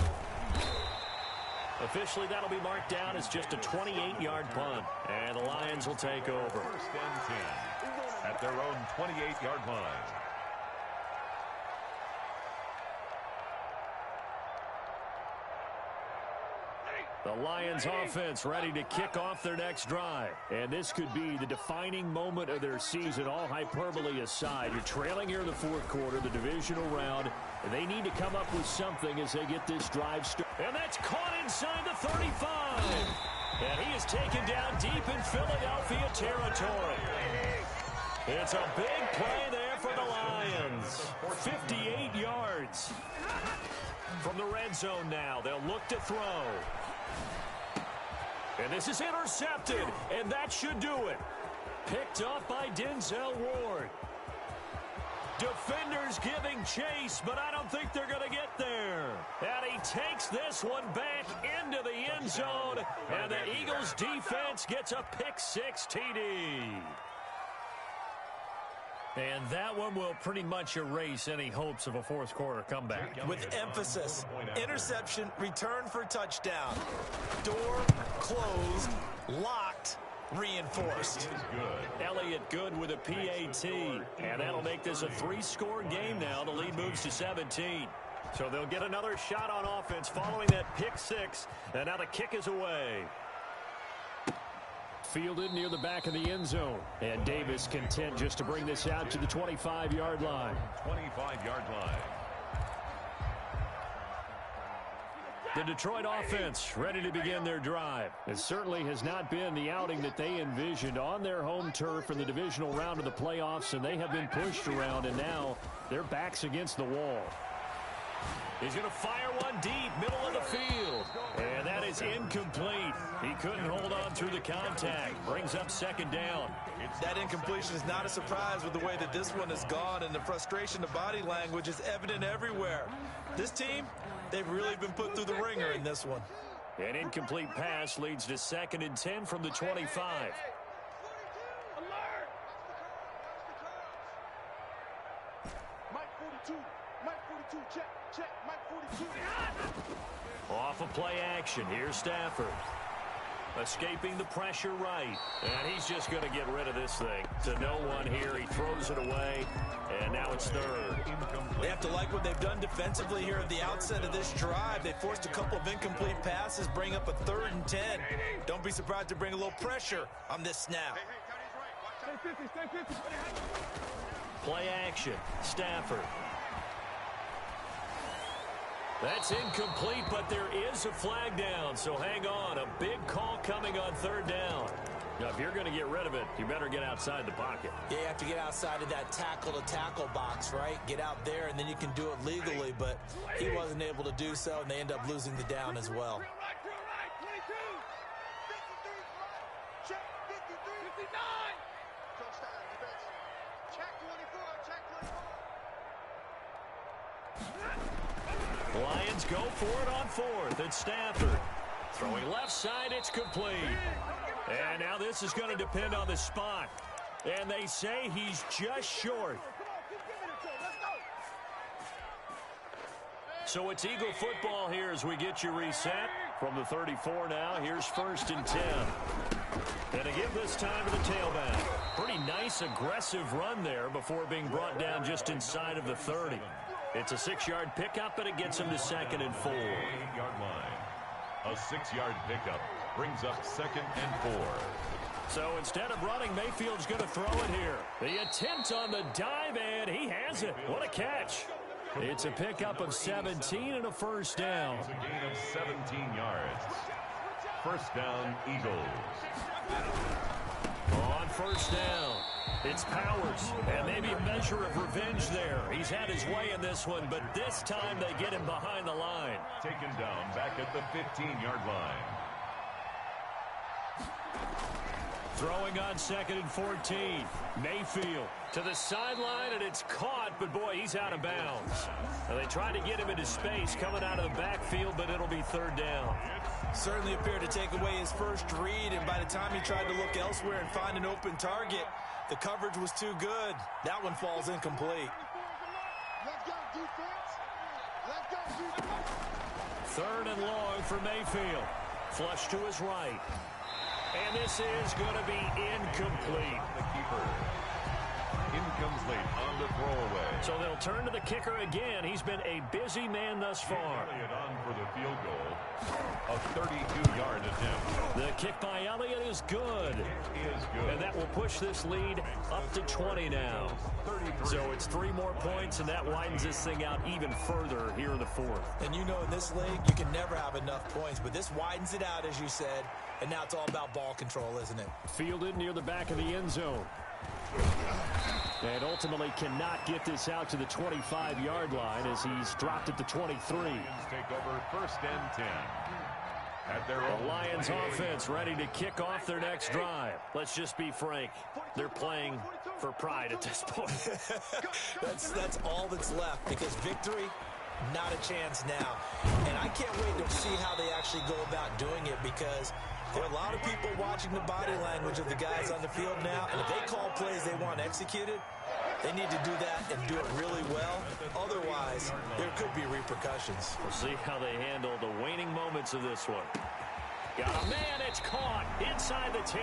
Officially, that'll be marked down as just a 28-yard punt. And the Lions will take over. 1st and 10 at their own 28-yard line. The Lions offense ready to kick off their next drive. And this could be the defining moment of their season, all hyperbole aside. You're trailing here in the 4th quarter, the divisional round. And they need to come up with something as they get this drive started. And that's caught inside the 35. And he is taken down deep in Philadelphia territory. It's a big play there for the Lions. 58 yards. From the red zone now, they'll look to throw. And this is intercepted, and that should do it. Picked off by Denzel Ward. Defenders giving chase, but I don't think they're going to get there. And he takes this one back into the end zone, and the Eagles defense gets a pick-6 TD. And that one will pretty much erase any hopes of a 4th quarter comeback. With emphasis, interception, return for touchdown. Door closed, locked, reinforced. Elliott good with a PAT. And that'll make this a 3-score game now. The lead moves to 17. So they'll get another shot on offense following that pick-6. And now the kick is away. Fielded near the back of the end zone. And Davis content just to bring this out to the 25-yard line. 25-yard line. The Detroit offense ready to begin their drive. It certainly has not been the outing that they envisioned on their home turf in the divisional round of the playoffs, and they have been pushed around, and now their backs against the wall. He's going to fire one deep, middle of the field. And that is incomplete. He couldn't hold on through the contact. Brings up 2nd down. That incompletion is not a surprise with the way that this one has gone, and the frustration of body language is evident everywhere. This team, they've really been put through the ringer in this one. An incomplete pass leads to 2nd and 10 from the 25. Mike 42, Mike 42, check, Mike 42. Off of play action. Here's Stafford. Escaping the pressure right. And he's just going to get rid of this thing. To no one here. He throws it away. And now it's 3rd. They have to like what they've done defensively here at the outset of this drive. They forced a couple of incomplete passes, bring up a 3rd and 10. Don't be surprised to bring a little pressure on this snap. Play action. Stafford. That's incomplete, but there is a flag down, so hang on. A big call coming on third down. Now, if you're going to get rid of it, you better get outside the pocket. Yeah, you have to get outside of that tackle-to-tackle box, right? Get out there, and then you can do it legally, but he wasn't able to do so, and they end up losing the down as well. Lions go for it on fourth. It's Stafford. Throwing left side, it's complete. And now this is going to depend on the spot. And they say he's just short. So it's Eagle football here as we get you reset. From the 34 now, here's 1st and 10. And to give this time to the tailback. Pretty nice, aggressive run there before being brought down just inside of the 30. It's a 6-yard pickup, but it gets him to 2nd and 4. 8-yard line. A 6-yard pickup brings up 2nd and 4. So instead of running, Mayfield's going to throw it here. The attempt on the dive, and he has it. What a catch. It's a pickup of 17 and a 1st down. It's a gain of 17 yards. 1st down, Eagles. On 1st down, it's Powers, and maybe a measure of revenge there. He's had his way in this one, but this time they get him behind the line. Taken down back at the 15-yard line. Throwing on 2nd and 14. Mayfield to the sideline, and it's caught, but boy, he's out of bounds. Now, they tried to get him into space coming out of the backfield, but it'll be 3rd down. Certainly appeared to take away his first read, and by the time he tried to look elsewhere and find an open target, the coverage was too good. That one falls incomplete. Let's go, defense. Let's go, defense. 3rd and long for Mayfield. Flush to his right. And this is going to be incomplete. The keeper. Incomplete on the throwaway. So they'll turn to the kicker again. He's been a busy man thus far. Elliott on for the field goal. A 32-yard attempt. The kick by Elliott is good. It is good. And that will push this lead up to 20 now. 33. So it's 3 more points, and that widens this thing out even further here in the 4th. And you know in this league, you can never have enough points, but this widens it out, as you said, and now it's all about ball control, isn't it? Fielded near the back of the end zone. And ultimately cannot get this out to the 25-yard line as he's dropped at the 23. Take over 1st and 10. At their The own Lions offense ready to kick off their next drive. Let's just be frank. They're playing for pride at this point. That's all that's left, because victory, not a chance now. And I can't wait to see how they actually go about doing it, because there are a lot of people watching the body language of the guys on the field now, and if they call plays they want executed, they need to do that and do it really well. Otherwise, there could be repercussions. We'll see how they handle the waning moments of this one. Got a man, it's caught inside the 10.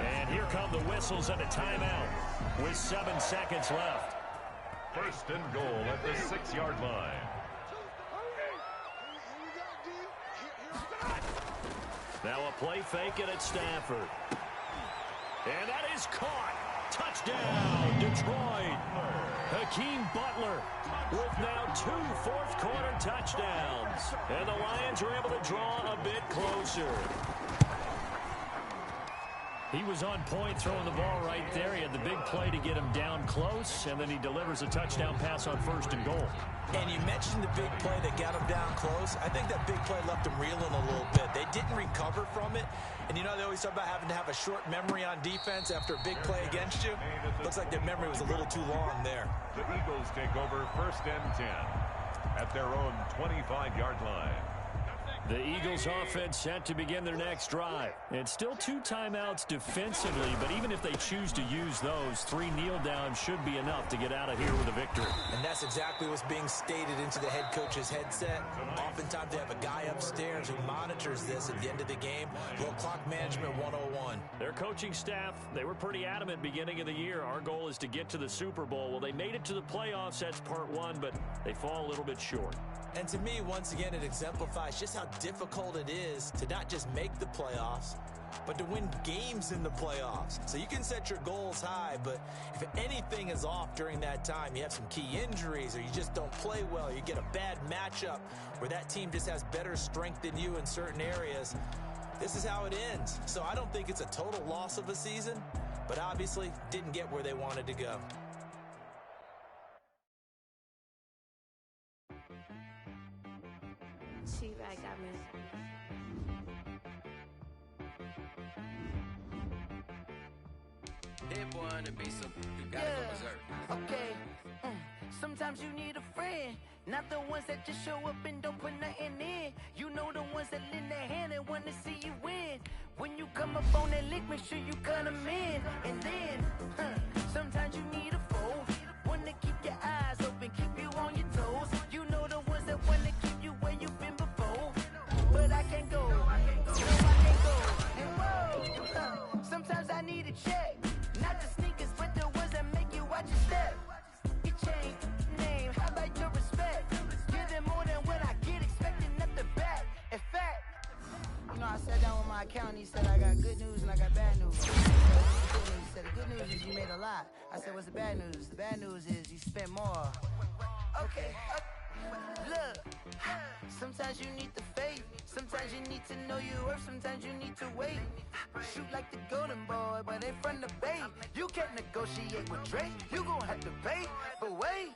And here come the whistles and a timeout with 7 seconds left. 1st and goal at the 6-yard line. Now a play fake, and it's Stafford. And that is caught. Touchdown, Detroit. Hakeem Butler with now 2 fourth-quarter touchdowns. And the Lions are able to draw a bit closer. He was on point throwing the ball right there. He had the big play to get him down close, and then he delivers a touchdown pass on 1st and goal. And you mentioned the big play that got him down close. I think that big play left him reeling a little bit. They didn't recover from it. And you know, they always talk about having to have a short memory on defense after a big play against you. Looks like their memory was a little too long there. The Eagles take over 1st and 10 at their own 25-yard line. The Eagles offense set to begin their next drive. And still 2 timeouts defensively, but even if they choose to use those, 3 kneel downs should be enough to get out of here with a victory. And that's exactly what's being stated into the head coach's headset. Oftentimes they have a guy upstairs who monitors this at the end of the game. Little clock management 101. Their coaching staff, they were pretty adamant beginning of the year. Our goal is to get to the Super Bowl. Well, they made it to the playoffs. That's part 1, but they fall a little bit short. And to me, once again, it exemplifies just how difficult it is to not just make the playoffs, but to win games in the playoffs. So you can set your goals high, but if anything is off during that time, you have some key injuries or you just don't play well, you get a bad matchup where that team just has better strength than you in certain areas, this is how it ends. So I don't think it's a total loss of a season, but obviously didn't get where they wanted to go. She-Rag got me. Hit boy on the beat, so you gotta go berserk. Okay. Sometimes you need a friend, not the ones that just show up and don't put nothing in. You know the ones that lend their hand and want to see you win. When you come up on that lick, make sure you cut them in. And then, sometimes you need a foe, one to keep your eyes open, keep you on your toes. You know the ones that want to keep you where you've been before. But I can't go, no I can't go. And whoa, sometimes I need a check. Not the sneakers, but the ones that make you watch your step. Your chain, name, how about your respect? Give them more than what I get, expecting nothing back. In fact, you know, I sat down with my accountant, he said I got good news and I got bad news. He said the good news is you made a lot. I said, what's the bad news? The bad news is you spent more. Okay, look, sometimes you need the faith. Sometimes you need to know your worth, sometimes you need to wait. Shoot like the golden boy, but ain't from the bay. You can't negotiate with Drake, you gon' have to pay. But wait,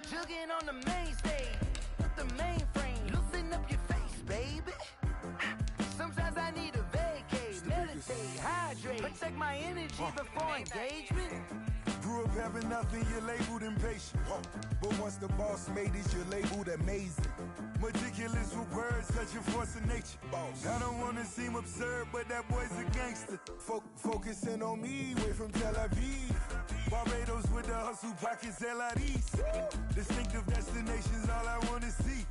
jugging on the main stage, the mainframe, loosen up your face, baby. Sometimes I need a vacate, meditate, hydrate, protect my energy before engagement. Grew up having nothing, you're labeled impatient. But once the boss made it, you're labeled amazing. Meticulous with words, such a force of nature. I don't want to seem absurd, but that boy's a gangster. Focusing on me, way from Tel Aviv. Barbados with the hustle, pockets LIDs. Distinctive destinations, all I want to see.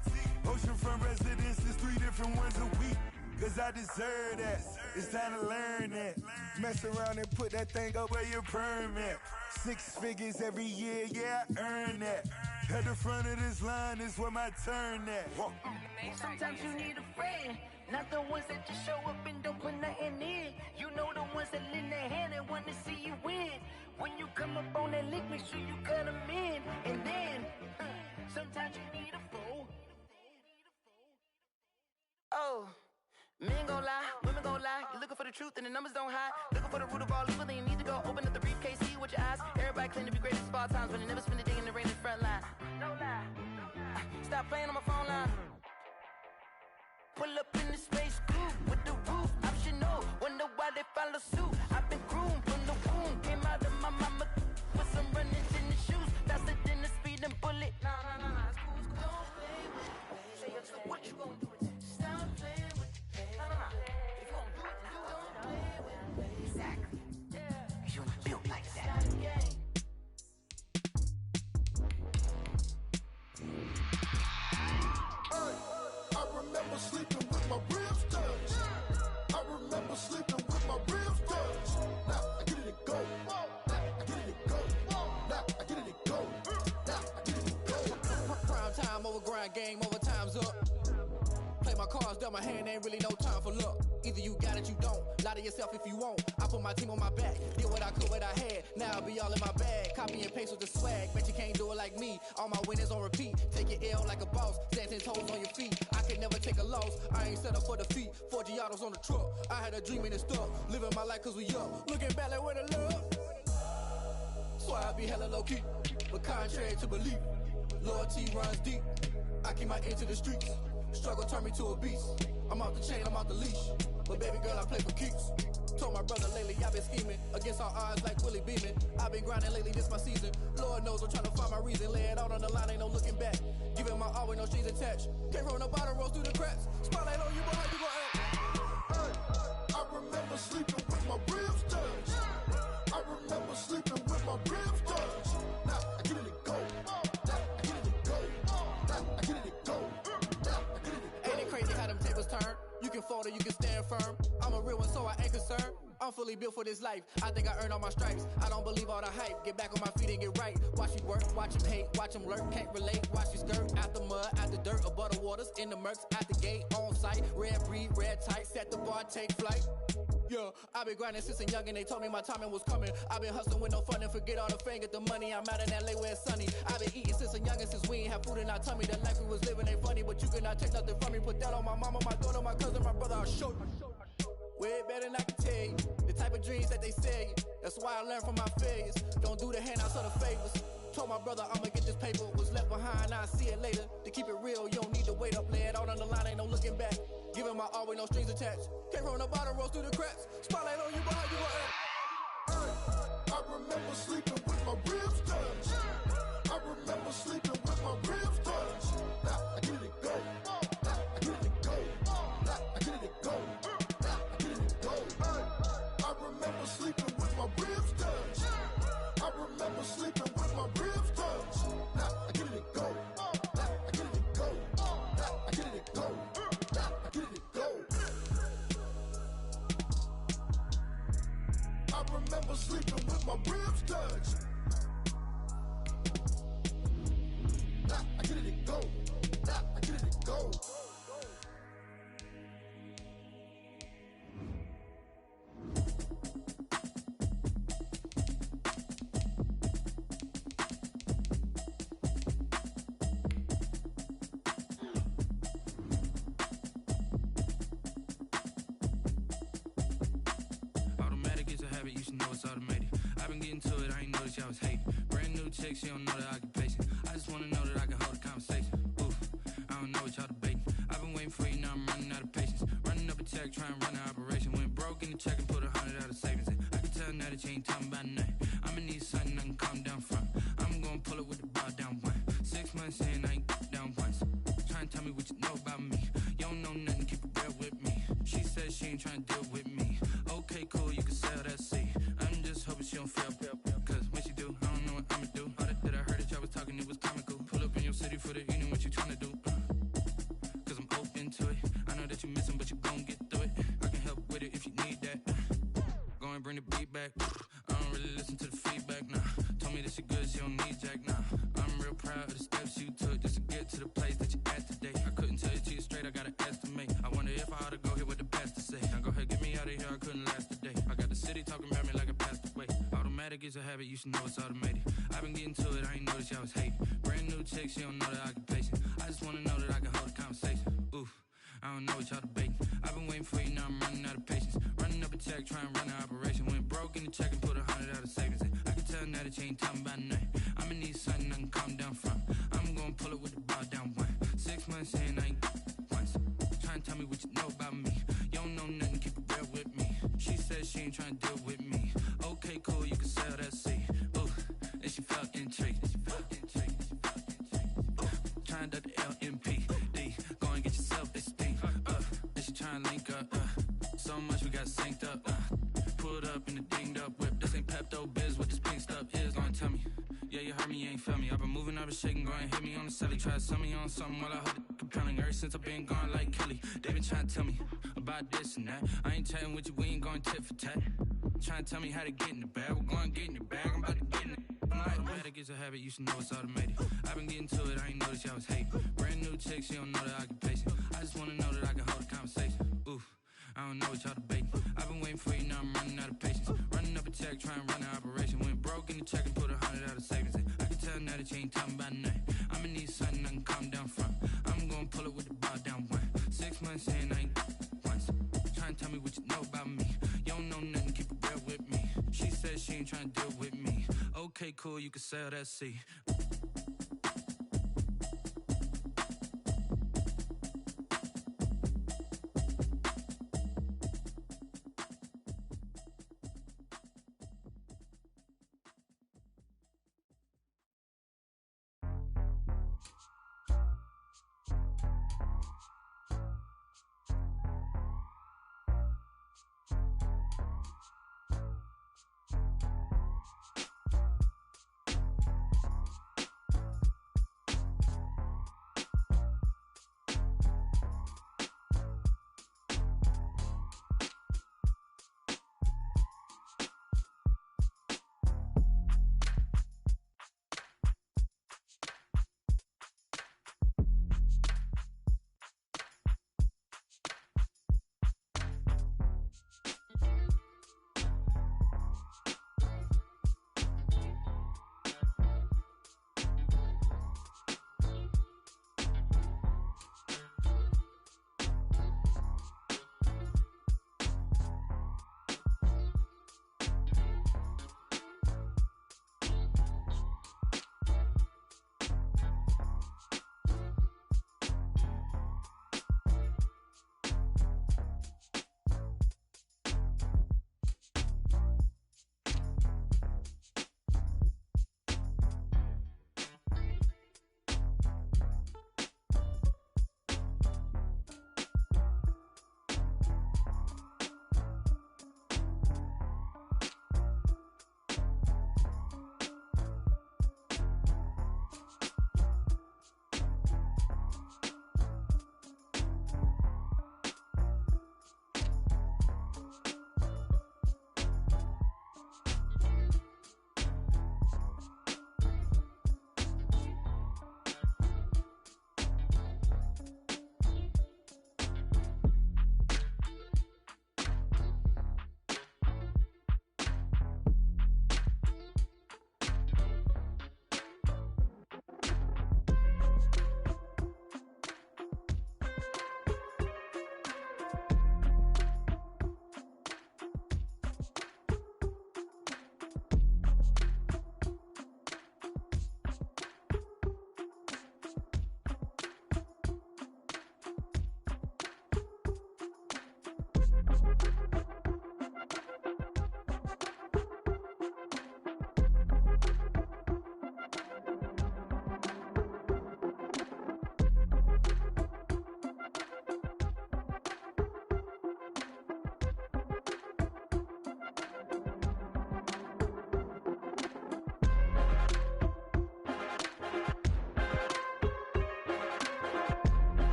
Oceanfront residences, 3 different ones a week. Cause I deserve that, it's time to learn that. Mess around and put that thing up where your permit. 6 figures every year, yeah, I earn that. At the front of this line is where my turn at. Sometimes you need a friend, not the ones that just show up and don't put nothing in. You know the ones that lend their hand and want to see you win. When you come up on that lick, make sure you cut them in. And then, sometimes you need a foe. Oh. Men gon' lie, women gon' lie. You're looking for the truth and the numbers don't hide. Looking for the root of all evil, then you need to go open up the briefcase, see with your eyes. Everybody claim to be great at small times, but they never spend a day in the rain in the front line. No lie. Stop playing on my phone line. Pull up in the space coupe with the roof optional. Wonder why they follow suit. I've been groomed from the womb. Came out of my mama with some runnings in the shoes. Faster than the speeding bullet. Nah, it's cool. Don't play with me. Say so what you gon' do? Stop playing with me. If you gon' do it, then don't play with me. Exactly. Cause you're not built like that. I remember sleeping with my ribs touched. I remember sleeping with my ribs touched. Now I get it to go. Now I get it to go. Now I get it to go. Now I get it to go. Prime time over grind game, over time's up. Play my cards, dealt my hand, ain't really no time for luck. Either you got it, you don't. Lie to yourself if you won't. I put my team on my back, did what I could, what I had. Now I'll be all in my bag. Copy and paste with the swag. Bet you can't do it like me. All my winners on repeat. Take your L like a boss. Stand 10 toes on your feet. I can never take a loss. I ain't set up for defeat. 4 Giottos on the truck. I had a dream and it stuck. Living my life cause we up. Looking back like where the love. So I be hella low key. But contrary to belief, loyalty runs deep. I keep my ear to the streets. Struggle turned me to a beast. I'm off the chain, I'm off the leash. But baby girl, I play for keeps. Told my brother lately, I've been scheming against all odds like Willie Beeman. I've been grinding lately, this my season. Lord knows I'm trying to find my reason. Lay it out on the line, ain't no looking back. Giving my all with no strings attached. Can't roll no bottom, rolls through the cracks. Spotlight on you, but how you gon' act? Hey, I remember sleeping with my ribs touched. I remember sleeping with my ribs touched. Now I get it to go. Now I get it to go. Now I get it to go. Now I get it to go. Ain't it crazy how them tables turn? You can can fold or you can stand firm. I'm a real one, so I ain't concerned. I'm fully built for this life. I think I earned all my stripes. I don't believe all the hype. Get back on my feet and get right. Watch me work, watch him hate, watch him lurk. Can't relate, watch me skirt. Out the mud, out the dirt, above the waters, in the murks, out the gate, on site. Red breed, red tight, set the bar, take flight. Yeah, I been grinding since a youngin', they told me my timing was coming. I been hustling with no fun and forget all the fame, get the money. I'm out in LA where it's sunny. I been eating since a youngin', since we ain't have food in our tummy. The life we was living ain't funny, but you cannot take nothing from me. Put that on my mama, my daughter, my cousin, my brother, I'll show you. Way better than I can tell you. The type of dreams that they sell you. That's why I learned from my failures. Don't do the handouts or the favors. Told my brother I'ma get this paper. Was left behind, I'll see it later. To keep it real, you don't need to wait up. Lay it out on the line, ain't no looking back. Giving my all with no strings attached. Came from the bottom, rose through the cracks. Spotlight on you, but how you gon' act? I remember sleeping with my ribs touched. I remember sleeping with my ribs touched. Now I get it go. Now I get it go. Now I get it go. Now I get it go. I remember sleeping with my ribs touched. I remember sleeping with my ribs touched. Now I get it go. Now I get it go. Now I get it go. Now I get it go. I remember sleeping with my ribs touched. Now I get it go. Now I get it go. Automatic is a habit, you should know it's automated. I've been getting to it, I ain't noticed y'all was hating. Brand new chick, she don't know the occupation. I just wanna know that I can hold a conversation. Oof, I don't know what y'all debating. I've been waiting for you, now I'm running out of patience. Running up a check, trying to run an operation. Went broke in the check and put 100 out of savings in. I can tell now that you ain't talking about nothing. I'ma need something I can calm down from. I'm gonna pull it with the bar down one. 6 months in, I ain't down once. Trying to tell me what you know about me. You don't know nothing, keep it real with me. She said she ain't trying to deal with me. Okay, cool, you can sell that seat. I'm just hoping she don't fail. Cause when she do, I don't know what I'ma do. All that I heard that y'all was talking, it was comical. Pull up in your city for the evening, what you tryna do? Cause I'm open to it. I know that you missing, but you gon' get through it. I can help with it if you need that. Go and bring the beat back. I don't really listen to the feedback, nah. Told me that she good, she don't need jack, nah. I'm real proud of the steps you took just to get to the place that you at today. I couldn't tell it to you straight, I gotta estimate. I wonder if I ought to go here with the pastor say. Now go ahead, get me out of here, I couldn't last a day. I got the city talking about me like I passed away. Automatic is a habit, you should know it's automated. I've been getting to it, I ain't noticed y'all was hating. Brand new chick, she don't know the occupation. I just wanna know that I can hold a conversation. Oof, I don't know what y'all debating. I've been waiting for you, now I'm running out of patience. Running up a check, trying to run an operation. Went broke in the check and put 100 out of savings in. I can tell now that you ain't talking about nothing. I'ma need something I can calm down from. I'm gonna pull it with the bar down one. 6 months in, I ain't once. Trying to tell me what you know about me. You don't know nothing, keep it real with me. She said she ain't trying to deal with me. Okay, cool, you can sell that seat. Ooh, and she felt intrigued. Trying to the LMPD. Go and get your self-esteem. And she trying to link up. So much we got synced up. Pulled up in the dinged up whip. This ain't Pepto Biz, what this pink stuff is. Go and tell me. Yeah, you heard me, you ain't felt me. I've been moving, I've been shaking, go and hit me on the celly. Try to sell me on something while I hold it compelling. Ever since I've been gone like Kelly, they been trying to tell me about this and that. I ain't chatting with you, we ain't going tit for tat. Trying to tell me how to get in the bag. We're going to get in your bag, I'm about to get in it. Automatic is a habit, you should know it's automated. I've been getting to it, I ain't noticed y'all was hating. Brand new chick, she don't know the occupation. I just wanna know that I can hold a conversation. Oof, I don't know what y'all debating. I've been waiting for you, now I'm running out of patience. Running up a check, trying to run an operation. Went broke in the check and put 100 out of savings in. I can tell now that you ain't talking about nothing. I'ma need something I can calm down from. I'm gonna pull it with the bar down one. 6 months in, I ain't once. Trying to tell me what you know about me. You don't know nothing, keep it real with me. She said she ain't trying to deal with me. Okay, cool, you can sell that seat.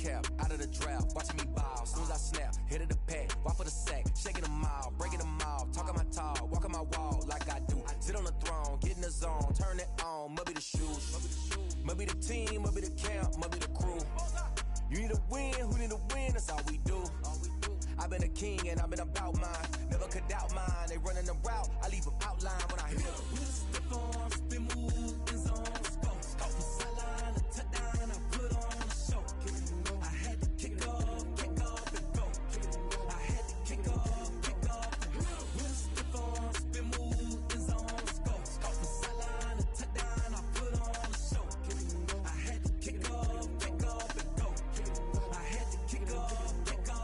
cap, out of the draft, watching me ball. Soon as I snap, hit of the pack, walk for the sack, shaking them all, breaking them all, talking my talk, walking my wall like I do. Sit on the throne, get in the zone, turn it on, must be the shoes, must be the team, must be the camp, must be the crew. You need a win, who need a win, that's all we do. I've been a king and I've been about mine, never could doubt mine. They running the route, I leave them outline when I hit them. We just step on, spin move, in zone, scope from sideline to touchdown, I put on a show. I had to kick off and go. I had to kick off and go. We just step on, spin move, in zone, scope from sideline to touchdown, I put on a show. I had to kick off and go. I had to kick off and go.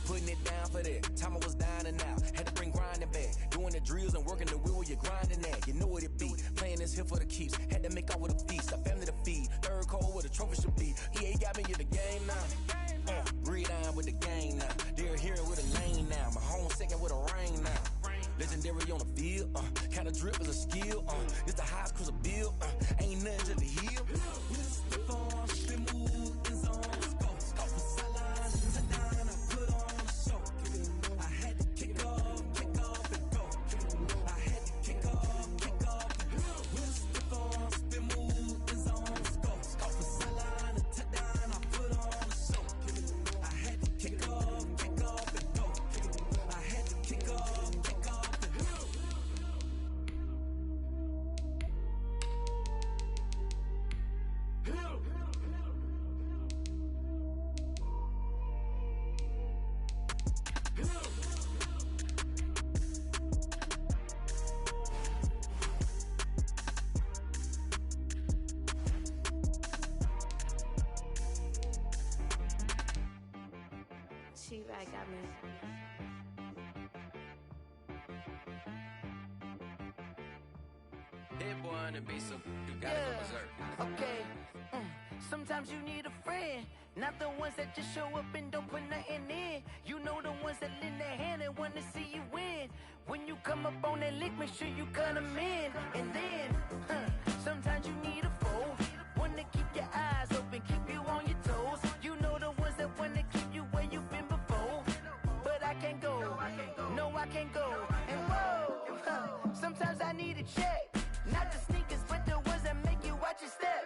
Putting it down for that. Time I was down and out. Had to bring grinding back. Doing the drills and working the wheel where you're grinding at. You know what it be. Playing this here for the keeps. Had to make off with a feast. A family to feed. Third cold where the trophy should be. EA got me in the game now. Breathe on with the game now. They're here with a lane now. My home second with a rain now. Legendary on the field. Kind of drip is a skill. It's the highest cruiser bill. Ain't nothing to the hill. We just step on, spin move, in zone, scope from sideline to touchdown, I put on a show. I had to kick off and go. I had to kick off and go. We just step on, spin move, in zone, scope from sideline to touchdown, I put on a show. I had to kick off and go. I had to kick off and go. She-Rag got me. Hit boy on the beat, so you gotta go berserk. Okay. Sometimes you need a friend, not the ones that just show up and don't put nothing in. You know the ones that lend their hand and want to see you win. When you come up on that lick, make sure you cut them in. And then, sometimes you need a foe, one to keep your eyes open, keep you on your toes. You know the ones that want to keep you where you've been before. But I can't go, no I can't go. And whoa, sometimes I need a check. Not the sneakers, but the ones that make you watch your step.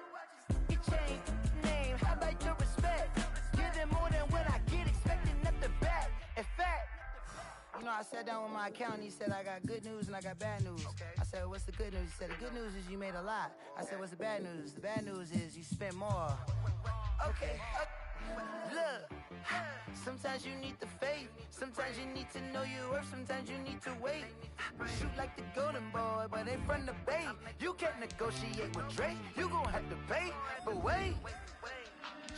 Your chain, name, how about your respect? Giving more than what I get, expecting nothing back. In fact, you know, I sat down with my accountant, he said I got good news and I got bad news. I said, what's the good news? He said, the good news is you made a lot. I said, what's the bad news? The bad news is you spent more. okay. Look, sometimes you need the faith, sometimes you need to know your worth, sometimes you need to wait. Shoot like the golden boy, but ain't from the bay. You can't negotiate with Drake, you gon' have to pay. But wait,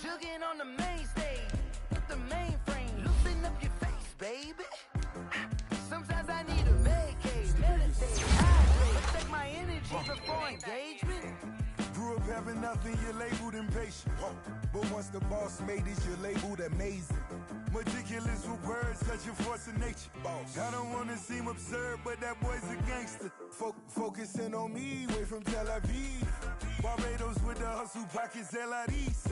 jugging on the main stage, with the mainframe, loosen up your face, baby. Sometimes I need a vacate, meditate, hydrate, protect my energy before engagement. Grew up having nothing, you're labeled impatient. But once the boss made it, you're labeled amazing. Meticulous with words, such a force of nature. I don't wanna seem absurd, but that boy's a gangster. Focusing on me, way from Tel Aviv. Barbados with the hustle pockets, LIDs.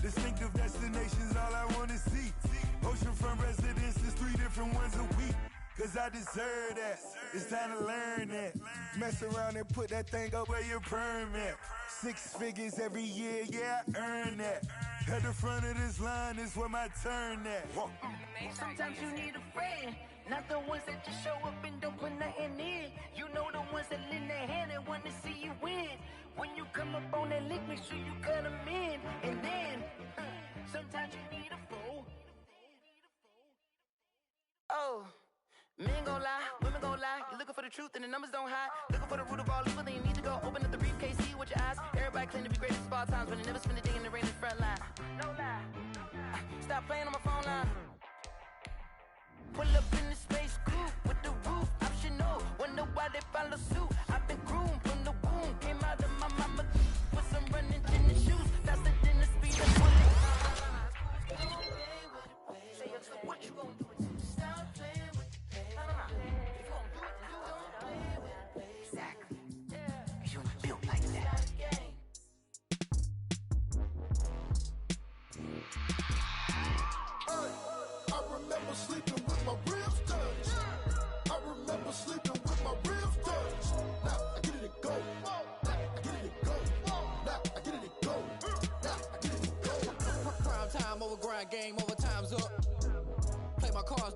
Distinctive destinations, all I wanna see. Oceanfront residences, 3 different ones a week. Cause I deserve that, it's time to learn that. Mess around and put that thing up where your permit. 6 figures every year, yeah, I earn that. At the front of this line is where my turn at. Sometimes you need a friend, not the ones that just show up and don't put nothing in. You know the ones that lend their hand and want to see you win. When you come up on that lick, make sure you cut them in. And then, sometimes you need a foe. Oh. Men gon' lie, women gon' lie. You're looking for the truth and the numbers don't hide. Looking for the root of all evil, then you need to go open up the briefcase, see with your eyes. Everybody claim to be great at all times, but they never spend a day in the rain in the front line. No lie. Stop playing on my phone line. Pull up in the space coupe with the roof optional. Wonder why they follow suit. I've been groomed from the womb. Came out of my mama with some running tennis shoes. Faster than the speed of bullet. Say, so what you gon' do? Stop playing.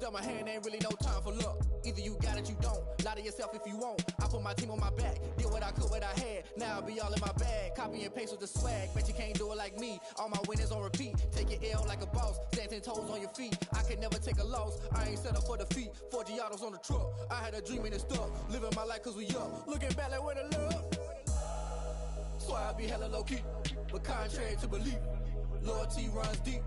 dealt my hand, ain't really no time for luck. Either you got it, you don't. Lie to yourself if you won't. I put my team on my back, did what I could, what I had. Now I'll be all in my bag. Copy and paste with the swag. Bet you can't do it like me. All my winners on repeat. Take your L like a boss. Stand 10 toes on your feet. I can never take a loss. I ain't set up for defeat. 4 Giottos on the truck. I had a dream and it stuck. Living my life cause we up. Looking back like where the love. So I be hella low key. But contrary to belief, loyalty runs deep.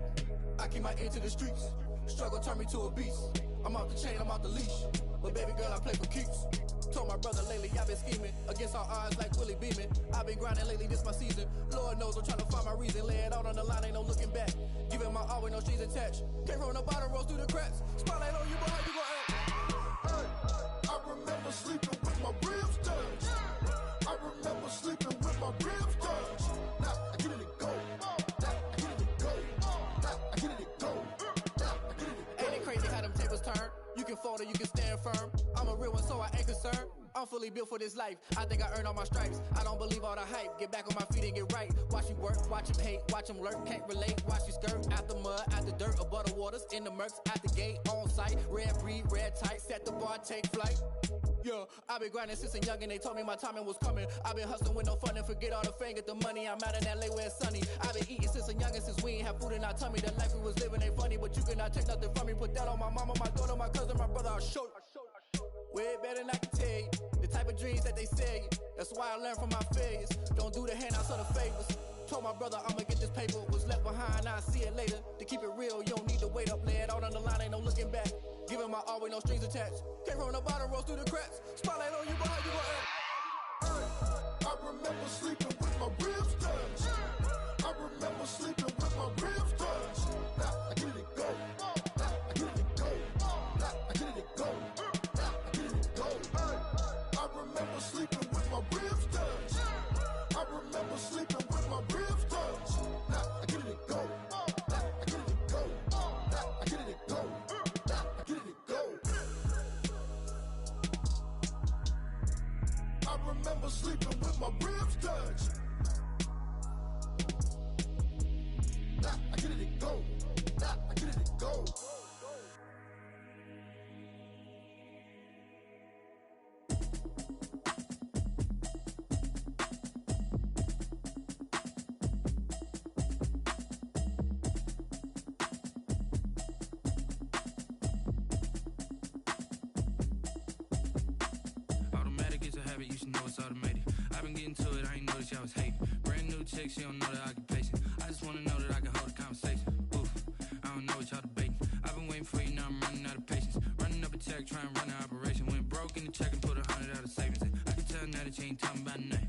I keep my ear to the streets. Struggle turned me to a beast. I'm off the chain, I'm off the leash. But baby girl, I play for keeps. Told my brother lately, I've been scheming. Against all odds like Willie Beeman. I've been grinding lately, this my season. Lord knows I'm trying to find my reason. Lay it out on the line, ain't no looking back. Giving my all with no strings attached. Came from the bottom, rose through the cracks. Spotlight on you, but how you gon' act? Hey, I remember sleeping with my ribs touched. I remember sleeping with my ribs touched. Now I get it and go. Now I get it and go. Now I get it and go. Now I get it and go. Ain't it crazy how them tables turn? You can fold or you can stand firm. I'm a real one, so I ain't concerned. I'm fully built for this life. I think I earned all my stripes. I don't believe all the hype. Get back on my feet and get right. Watch you work, watch him hate, watch him lurk. Can't relate, watch you skirt. Out the mud, out the dirt, above the waters, in the murks, out the gate, on site. Red breed, red tight, set the bar, take flight. Yeah, I been grinding since a youngin', they told me my timing was coming. I been hustling with no fun and forget all the fame, get the money. I'm out in LA where it's sunny. I been eating since a youngin', since we ain't have food in our tummy. The life we was living ain't funny, but you cannot take nothing from me. Put that on my mama, my daughter, my cousin, my brother, I'll show you. Way better than I can tell you. The type of dreams that they sell you. That's why I learned from my failures. Don't do the handouts or the favors. Told my brother I'ma get this paper. Was left behind, I'll see it later. To keep it real, you don't need to wait up. Lay it out on the line, ain't no looking back. Giving my all with no strings attached. Came from the bottom, rose through the cracks. Spotlight on you, but how you gon' act? Hey, I remember sleeping with my ribs touched. I remember sleeping with my ribs touched. Now I get it and go. Now I get it and go. Now I get it and go. Now I get it and go. Hey, I remember sleeping with my ribs touched. I remember sleeping with my ribs touched. Now I get it and go. Now I get it and go. Now I get it and go. Now I get it and go. I remember sleeping with my ribs touched. Now I get it and go. Now I get it and go. Automatic is a habit, you should know it's automated. I've been getting to it, I ain't noticed y'all was hating. Brand new chick, she don't know the occupation. I just wanna know that I can hold a conversation. Oof, I don't know what y'all debating. I've been waiting for you, now I'm running out of patience. Running up a check, trying to run an operation. Went broke in the check and put 100 out of savings in. I can tell now that you ain't talking about nothing.